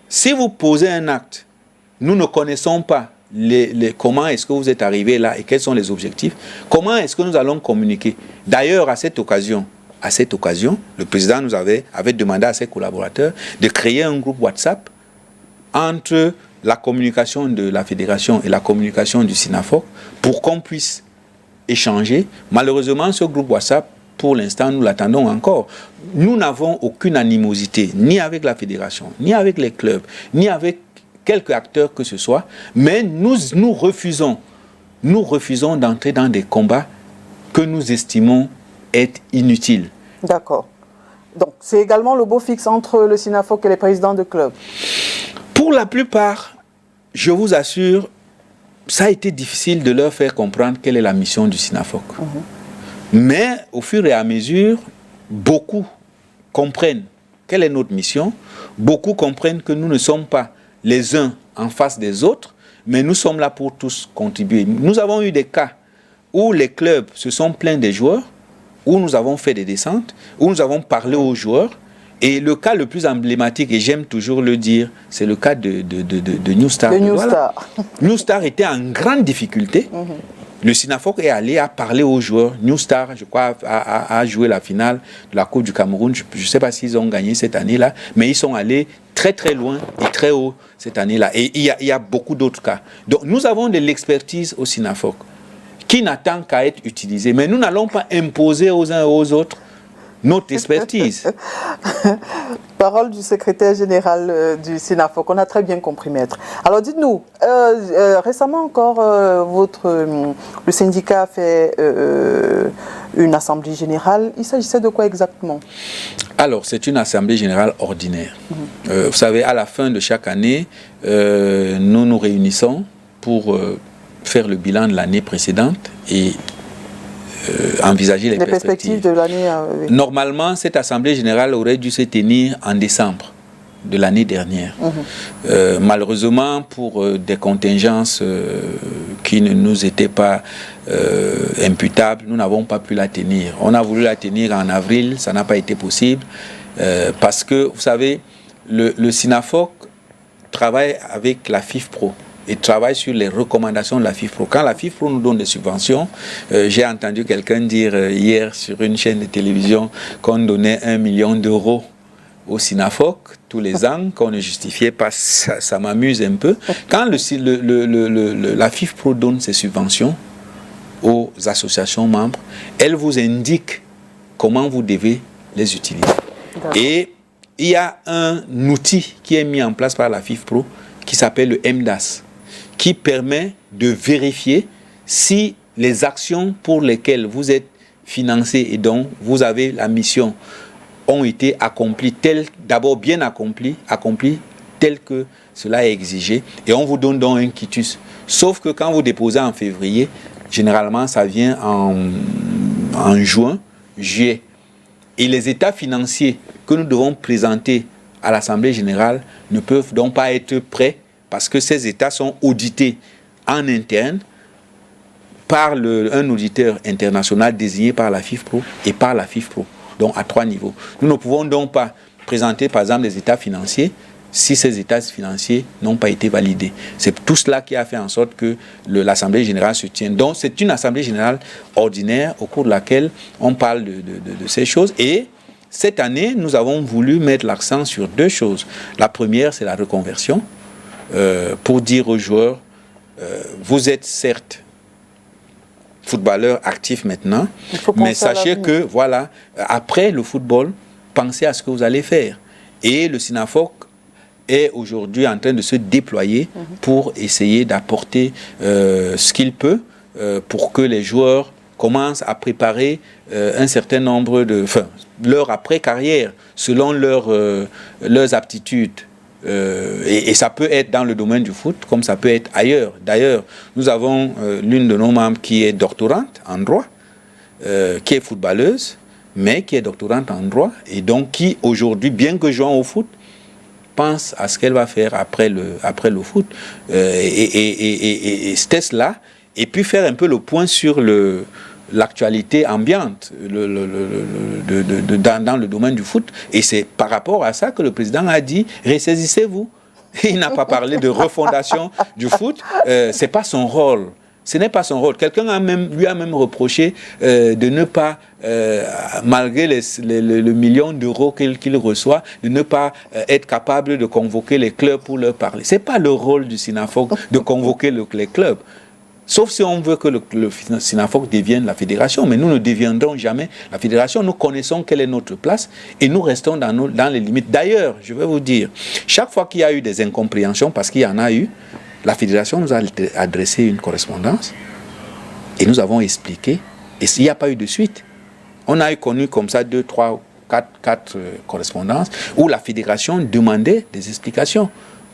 Speaker 2: si vous posez un acte, nous ne connaissons pas comment est-ce que vous êtes arrivé là et quels sont les objectifs, comment est-ce que nous allons communiquer. D'ailleurs, à cette occasion, le président nous avait demandé à ses collaborateurs de créer un groupe WhatsApp entre la communication de la fédération et la communication du SINAFOC pour qu'on puisse échanger. Malheureusement, ce groupe WhatsApp, pour l'instant, nous l'attendons encore. Nous n'avons aucune animosité, ni avec la fédération, ni avec les clubs, ni avec quelques acteurs que ce soit, mais nous refusons d'entrer dans des combats que nous estimons être inutiles.
Speaker 1: D'accord. Donc, c'est également le beau fixe entre le SINAFOC et les présidents de clubs?
Speaker 2: Pour la plupart, je vous assure, ça a été difficile de leur faire comprendre quelle est la mission du SINAFOC. Mais au fur et à mesure, beaucoup comprennent quelle est notre mission. Beaucoup comprennent que nous ne sommes pas les uns en face des autres, mais nous sommes là pour tous contribuer. Nous avons eu des cas où les clubs se sont plaints des joueurs, où nous avons fait des descentes, où nous avons parlé aux joueurs. Et le cas le plus emblématique, et j'aime toujours le dire, c'est le cas de New Star. New Star était en grande difficulté. Le SINAFOC est allé à parler aux joueurs. New Star, je crois, a joué la finale de la Coupe du Cameroun. Je ne sais pas s'ils ont gagné cette année-là, mais ils sont allés très très loin et très haut cette année-là. Et il y a beaucoup d'autres cas. Donc nous avons de l'expertise au SINAFOC qui n'attend qu'à être utilisée. Mais nous n'allons pas imposer aux uns et aux autres notre expertise.
Speaker 1: Parole du secrétaire général du SINAFOC. On a très bien compris, maître. Alors dites-nous, récemment encore, le syndicat a fait une assemblée générale. Il s'agissait de quoi exactement?
Speaker 2: Alors, c'est une assemblée générale ordinaire. Vous savez, à la fin de chaque année, nous nous réunissons pour faire le bilan de l'année précédente et envisager les perspectives
Speaker 1: de l'année.
Speaker 2: Normalement, cette assemblée générale aurait dû se tenir en décembre. de l'année dernière. Malheureusement, pour des contingences qui ne nous étaient pas imputables, nous n'avons pas pu la tenir. On a voulu la tenir en avril, ça n'a pas été possible, parce que, vous savez, le SINAFOC travaille avec la FIFPRO et travaille sur les recommandations de la FIFPRO. Quand la FIFPRO nous donne des subventions, j'ai entendu quelqu'un dire hier sur une chaîne de télévision qu'on donnait 1 million d'euros au SINAFOC tous les ans, qu'on ne justifiait pas, ça m'amuse un peu. Quand la FIFPRO donne ses subventions aux associations membres, elle vous indique comment vous devez les utiliser. Et il y a un outil qui est mis en place par la FIFPRO qui s'appelle le MDAS, qui permet de vérifier si les actions pour lesquelles vous êtes financé et dont vous avez la mission ont été accomplies, d'abord bien accomplies tel que cela est exigé, et on vous donne donc un quitus. Sauf que quand vous déposez en février, généralement ça vient en juin, juillet. Et les états financiers que nous devons présenter à l'Assemblée générale ne peuvent donc pas être prêts parce que ces états sont audités en interne par un auditeur international désigné par la FIFPRO et par la FIFPRO, donc à 3 niveaux. Nous ne pouvons donc pas présenter par exemple des états financiers si ces états financiers n'ont pas été validés. C'est tout cela qui a fait en sorte que l'Assemblée générale se tienne. Donc c'est une Assemblée générale ordinaire au cours de laquelle on parle de ces choses. Et cette année, nous avons voulu mettre l'accent sur 2 choses. La première, c'est la reconversion, pour dire aux joueurs, vous êtes certes footballeur actif maintenant, mais sachez que, voilà, après le football, pensez à ce que vous allez faire. Et le SINAFOC est aujourd'hui en train de se déployer pour essayer d'apporter ce qu'il peut pour que les joueurs commencent à préparer un certain nombre leur après-carrière selon leurs aptitudes. Et ça peut être dans le domaine du foot comme ça peut être ailleurs. D'ailleurs, nous avons l'une de nos membres qui est doctorante en droit, qui est footballeuse, mais qui est doctorante en droit, et donc qui aujourd'hui, bien que jouant au foot, pense à ce qu'elle va faire après le foot. Et ce test-là, et puis faire un peu le point sur l'actualité ambiante dans le domaine du foot. Et c'est par rapport à ça que le président a dit « Ressaisissez-vous ». Il n'a pas parlé de refondation du foot. Ce n'est pas son rôle. Ce n'est pas son rôle. Quelqu'un lui a même reproché de ne pas, malgré le million d'euros qu'il reçoit, de ne pas être capable de convoquer les clubs pour leur parler. Ce n'est pas le rôle du SINAFOC de convoquer les clubs. Sauf si on veut que le SINAFOC devienne la fédération. Mais nous ne deviendrons jamais la fédération. Nous connaissons quelle est notre place et nous restons dans les limites. D'ailleurs, je vais vous dire, chaque fois qu'il y a eu des incompréhensions, parce qu'il y en a eu, la fédération nous a adressé une correspondance et nous avons expliqué. Et il n'y a pas eu de suite. On a connu comme ça 2, 3, 4 correspondances où la fédération demandait des explications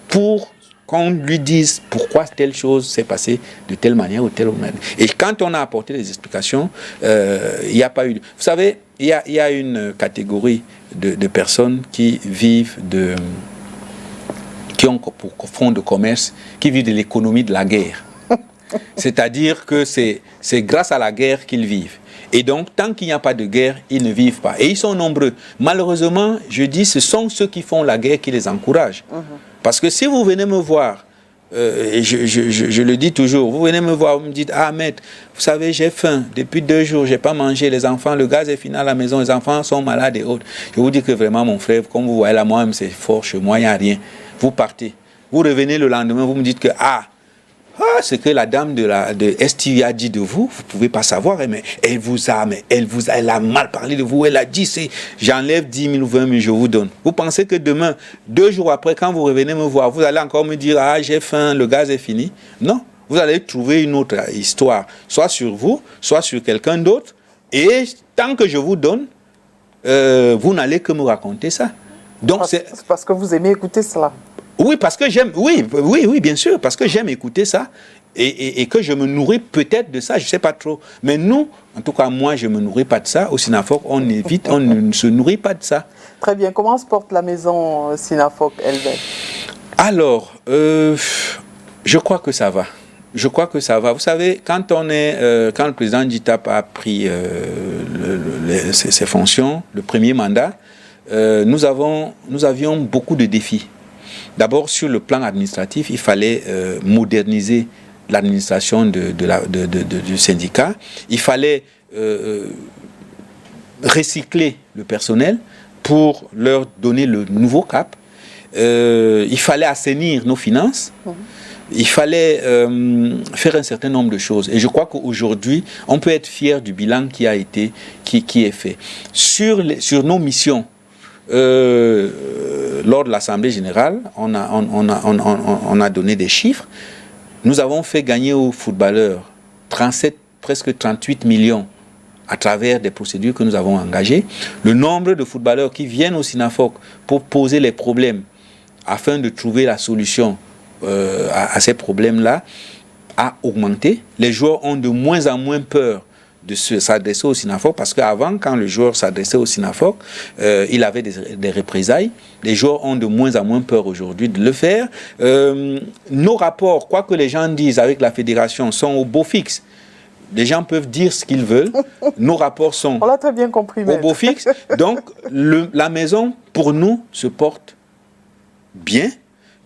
Speaker 2: pour qu'on lui dise pourquoi telle chose s'est passée de telle manière ou telle autre manière. Et quand on a apporté des explications, il n'y a pas eu... Vous savez, il y a une catégorie de personnes qui vivent qui ont pour fond de commerce, qui vivent de l'économie de la guerre. C'est-à-dire que c'est grâce à la guerre qu'ils vivent. Et donc, tant qu'il n'y a pas de guerre, ils ne vivent pas. Et ils sont nombreux. Malheureusement, je dis, ce sont ceux qui font la guerre qui les encouragent. Parce que si vous venez me voir, et je le dis toujours, vous venez me voir, vous me dites, ah maître, vous savez, j'ai faim, depuis 2 jours, je n'ai pas mangé, les enfants, le gaz est fini à la maison, les enfants sont malades et autres. Je vous dis que vraiment, mon frère, comme vous voyez là, moi-même, c'est fort, chez moi, il n'y a rien. Vous partez. Vous revenez le lendemain, vous me dites que, ce que la dame de STV a dit de vous, vous ne pouvez pas savoir, mais elle a mal parlé de vous, elle a dit, j'enlève 10 000 ou 20 000, je vous donne. Vous pensez que demain, 2 jours après, quand vous revenez me voir, vous allez encore me dire, j'ai faim, le gaz est fini? Non, vous allez trouver une autre histoire, soit sur vous, soit sur quelqu'un d'autre, et tant que je vous donne, vous n'allez que me raconter ça. Donc c'est
Speaker 1: parce que vous aimez écouter cela.
Speaker 2: Oui, parce que j'aime, oui, bien sûr, parce que j'aime écouter ça et que je me nourris peut-être de ça, je ne sais pas trop. Mais nous, en tout cas moi, je ne me nourris pas de ça. Au SINAFOC, on ne se nourrit pas de ça.
Speaker 1: Très bien. Comment se porte la maison Sinafoc elle-même?
Speaker 2: Alors, je crois que ça va. Je crois que ça va. Vous savez, quand le président Djitap a pris ses fonctions, le premier mandat, nous avions beaucoup de défis. D'abord, sur le plan administratif, il fallait moderniser l'administration du syndicat. Il fallait recycler le personnel pour leur donner le nouveau cap. Il fallait assainir nos finances. Il fallait faire un certain nombre de choses. Et je crois qu'aujourd'hui, on peut être fier du bilan qui est fait. Sur nos missions, lors de l'Assemblée générale, on a donné des chiffres. Nous avons fait gagner aux footballeurs 37, presque 38 millions à travers des procédures que nous avons engagées. Le nombre de footballeurs qui viennent au Sinafoc pour poser les problèmes afin de trouver la solution à ces problèmes-là a augmenté. Les joueurs ont de moins en moins peur de s'adresser au Sinafoc parce qu'avant, quand le joueur s'adressait au Sinafoc, il avait des représailles. Les joueurs ont de moins en moins peur aujourd'hui de le faire. Nos rapports, quoi que les gens disent avec la fédération, sont au beau fixe. Les gens peuvent dire ce qu'ils veulent. Nos rapports sont
Speaker 1: on l'a très bien compris,
Speaker 2: au beau fixe. Donc, la maison, pour nous, se porte bien.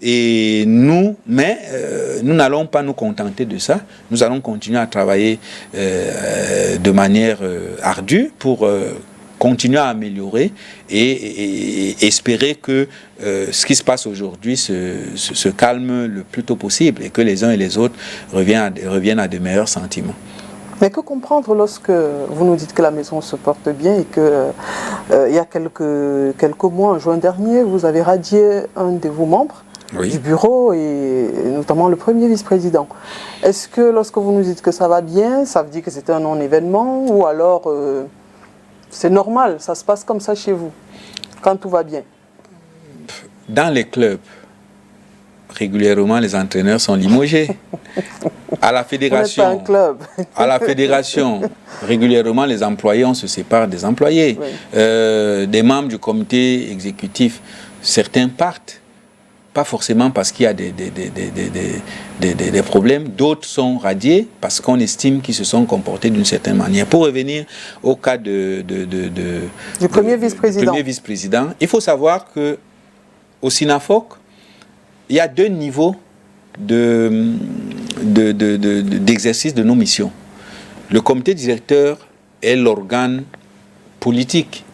Speaker 2: Et nous n'allons pas nous contenter de ça. Nous allons continuer à travailler de manière ardue pour continuer à améliorer et espérer que ce qui se passe aujourd'hui se calme le plus tôt possible et que les uns et les autres reviennent à de meilleurs sentiments.
Speaker 1: Mais que comprendre lorsque vous nous dites que la maison se porte bien et que il y a quelques mois, en juin dernier, vous avez radié un de vos membres du bureau et notamment le premier vice-président. Est-ce que lorsque vous nous dites que ça va bien, ça veut dire que c'était un non-événement ou alors c'est normal, ça se passe comme ça chez vous, quand tout va bien?
Speaker 2: Dans les clubs, régulièrement les entraîneurs sont limogés. À la fédération, régulièrement les employés, on se sépare des employés. Oui. Des membres du comité exécutif, certains partent. Pas forcément parce qu'il y a des problèmes, d'autres sont radiés parce qu'on estime qu'ils se sont comportés d'une certaine manière. Pour revenir au cas du
Speaker 1: premier
Speaker 2: vice-président, il faut savoir qu'au Sinafoc, il y a deux niveaux d'exercice de nos missions. Le comité directeur est l'organe politique.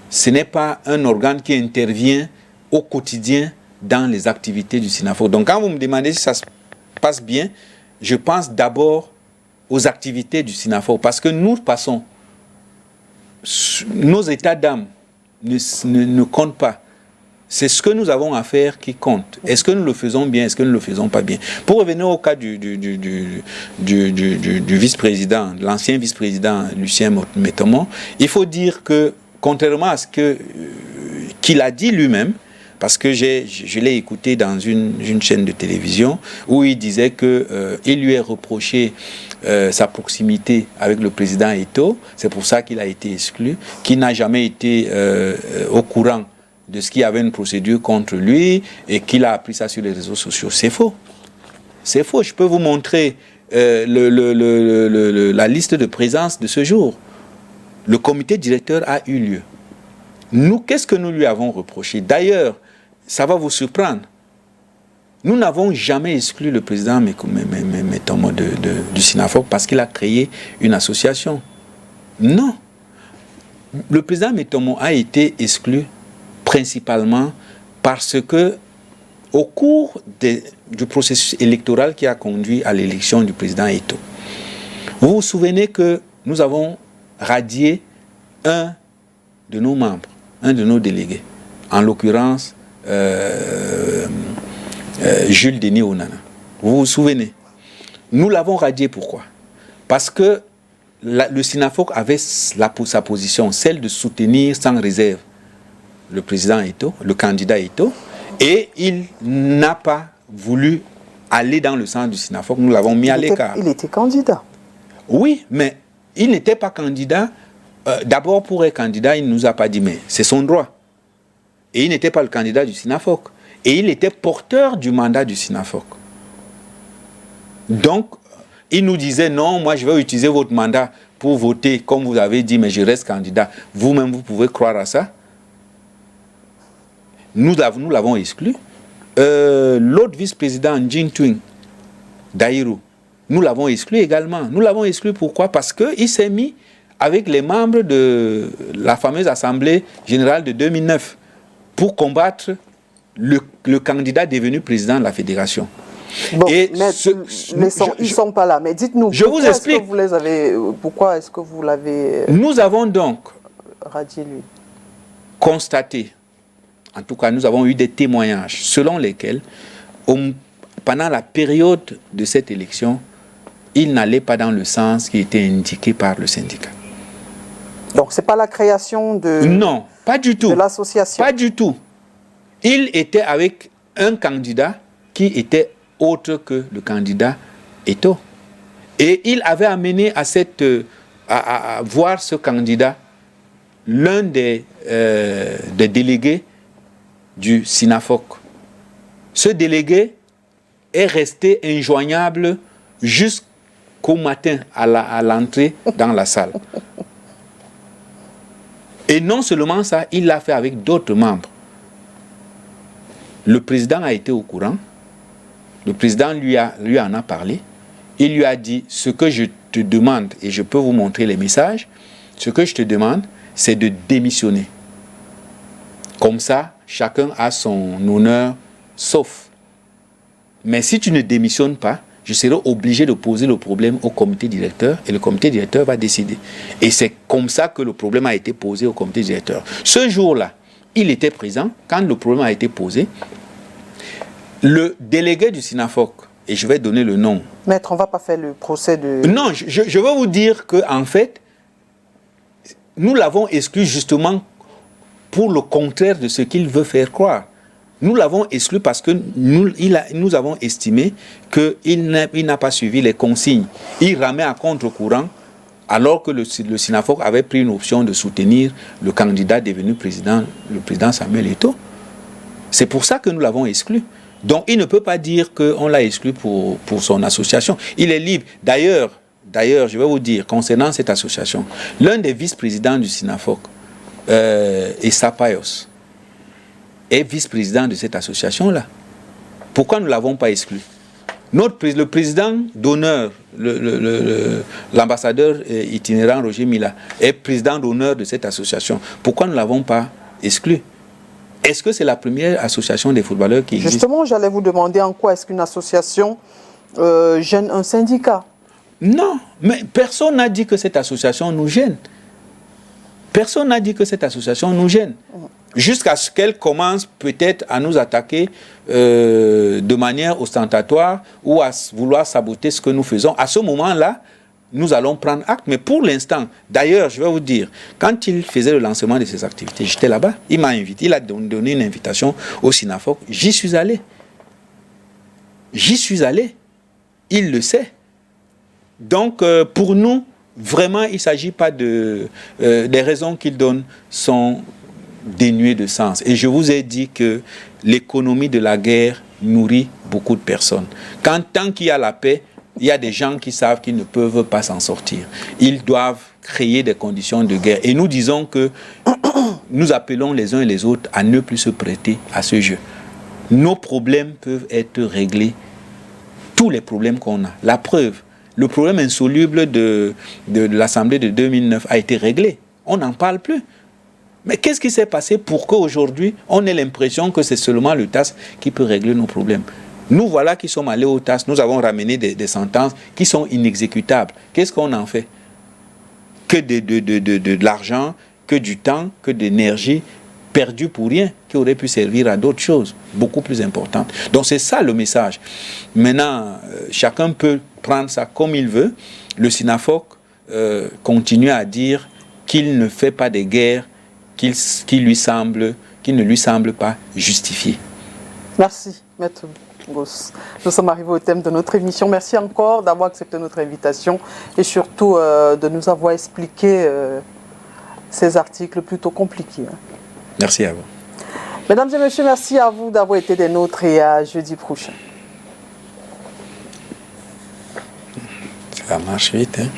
Speaker 2: Ce n'est pas un organe qui intervient au quotidien dans les activités du Sinafoc. Donc quand vous me demandez si ça se passe bien, je pense d'abord aux activités du Sinafoc parce que nous passons, nos états d'âme ne comptent pas. C'est ce que nous avons à faire qui compte. Est-ce que nous le faisons bien, est-ce que nous ne le faisons pas bien? Pour revenir au cas du vice-président, l'ancien vice-président Lucien Métomont, il faut dire que, contrairement à ce qu'il a dit lui-même, parce que je l'ai écouté dans une chaîne de télévision où il disait qu'il lui est reproché sa proximité avec le président Eto'o. C'est pour ça qu'il a été exclu, qu'il n'a jamais été au courant de ce qu'il y avait une procédure contre lui et qu'il a appris ça sur les réseaux sociaux. C'est faux. C'est faux. Je peux vous montrer la liste de présence de ce jour. Le comité directeur a eu lieu. Nous, qu'est-ce que nous lui avons reproché? D'ailleurs, ça va vous surprendre. Nous n'avons jamais exclu le président Métomont du Sinafoc parce qu'il a créé une association. Non. Le président Métomont a été exclu principalement parce que, au cours du processus électoral qui a conduit à l'élection du président Eto'o, vous vous souvenez que nous avons radié un de nos membres, un de nos délégués, en l'occurrence Jules Denis Onana. Vous vous souvenez? Nous l'avons radié, pourquoi? Parce que le Sinafoc avait sa position, celle de soutenir sans réserve le président Eto'o, le candidat Eto'o, et il n'a pas voulu aller dans le sens du Sinafoc. Nous l'avons mis à l'écart.
Speaker 1: Il était candidat.
Speaker 2: Oui, mais il n'était pas candidat. D'abord, pour être candidat, il ne nous a pas dit, mais c'est son droit. Et il n'était pas le candidat du SINAFOC. Et il était porteur du mandat du SINAFOC. Donc, il nous disait, non, moi je vais utiliser votre mandat pour voter, comme vous avez dit, mais je reste candidat. Vous-même, vous pouvez croire à ça. Nous l'avons exclu. L'autre vice-président, Jin Twing, Daïrou, nous l'avons exclu également. Nous l'avons exclu pourquoi? Parce qu'il s'est mis avec les membres de la fameuse Assemblée générale de 2009 pour combattre le candidat devenu président de la fédération.
Speaker 1: Bon, ils ne sont pas là. Mais dites-nous, pourquoi est-ce que vous l'avez
Speaker 2: Nous avons donc
Speaker 1: radié lui?
Speaker 2: Constaté, en tout cas nous avons eu des témoignages selon lesquels pendant la période de cette élection, il n'allait pas dans le sens qui était indiqué par le syndicat.
Speaker 1: Donc ce n'est pas la création de...
Speaker 2: Non, pas du tout.
Speaker 1: De l'association.
Speaker 2: Pas du tout. Il était avec un candidat qui était autre que le candidat Eto. Et il avait amené à voir ce candidat l'un des délégués du SINAFOC. Ce délégué est resté injoignable jusqu'au matin à l'entrée dans la salle. Et non seulement ça, il l'a fait avec d'autres membres. Le président a été au courant. Le président lui en a parlé. Il lui a dit, ce que je te demande, et je peux vous montrer les messages, ce que je te demande, c'est de démissionner. Comme ça, chacun a son honneur, sauf. Mais si tu ne démissionnes pas, je serai obligé de poser le problème au comité directeur et le comité directeur va décider. Et c'est comme ça que le problème a été posé au comité directeur. Ce jour-là, il était présent quand le problème a été posé. Le délégué du SINAFOC, et je vais donner le nom.
Speaker 1: Maître, on ne va pas faire le procès de...
Speaker 2: Non, je veux vous dire qu'en fait, nous l'avons exclu justement pour le contraire de ce qu'il veut faire croire. Nous l'avons exclu parce que nous avons estimé qu'il n'a pas suivi les consignes. Il ramait à contre-courant alors que le SINAFOC avait pris une option de soutenir le candidat devenu président, le président Samuel Eto'o. C'est pour ça que nous l'avons exclu. Donc il ne peut pas dire qu'on l'a exclu pour son association. Il est libre. D'ailleurs, je vais vous dire, concernant cette association, l'un des vice-présidents du SINAFOC, Issa Payos, est vice-président de cette association-là. Pourquoi nous ne l'avons pas exclu? Le président d'honneur, l'ambassadeur itinérant Roger Mila, est président d'honneur de cette association. Pourquoi nous ne l'avons pas exclu? Est-ce que c'est la première association des footballeurs qui existe?
Speaker 1: Justement, j'allais vous demander en quoi est-ce qu'une association gêne un syndicat?
Speaker 2: Non, mais personne n'a dit que cette association nous gêne. Personne n'a dit que cette association nous gêne. Jusqu'à ce qu'elle commence peut-être à nous attaquer de manière ostentatoire ou à vouloir saboter ce que nous faisons. À ce moment-là, nous allons prendre acte. Mais pour l'instant, d'ailleurs, je vais vous dire, quand il faisait le lancement de ses activités, j'étais là-bas, il m'a invité, il a donné une invitation au SINAFOC. J'y suis allé. J'y suis allé. Il le sait. Donc, pour nous, vraiment, il ne s'agit pas de... les raisons qu'il donne sont dénuées de sens. Et je vous ai dit que l'économie de la guerre nourrit beaucoup de personnes. Tant qu'il y a la paix, il y a des gens qui savent qu'ils ne peuvent pas s'en sortir. Ils doivent créer des conditions de guerre. Et nous disons que nous appelons les uns et les autres à ne plus se prêter à ce jeu. Nos problèmes peuvent être réglés. Tous les problèmes qu'on a. La preuve, le problème insoluble de l'Assemblée de 2009 a été réglé. On n'en parle plus. Mais qu'est-ce qui s'est passé pour qu'aujourd'hui, on ait l'impression que c'est seulement le TAS qui peut régler nos problèmes? Nous voilà qui sommes allés au TAS, nous avons ramené des sentences qui sont inexécutables. Qu'est-ce qu'on en fait? Que de l'argent, que du temps, que d'énergie perdue pour rien, qui aurait pu servir à d'autres choses, beaucoup plus importantes. Donc c'est ça le message. Maintenant, chacun peut prendre ça comme il veut. Le SINAFOC continue à dire qu'il ne fait pas des guerres qui ne lui semblent pas justifiées.
Speaker 1: Merci, Maître Gosse. Nous sommes arrivés au thème de notre émission. Merci encore d'avoir accepté notre invitation et surtout de nous avoir expliqué ces articles plutôt compliqués.
Speaker 2: Merci à vous.
Speaker 1: Mesdames et messieurs, merci à vous d'avoir été des nôtres et à jeudi prochain.
Speaker 2: Ça marche vite, hein?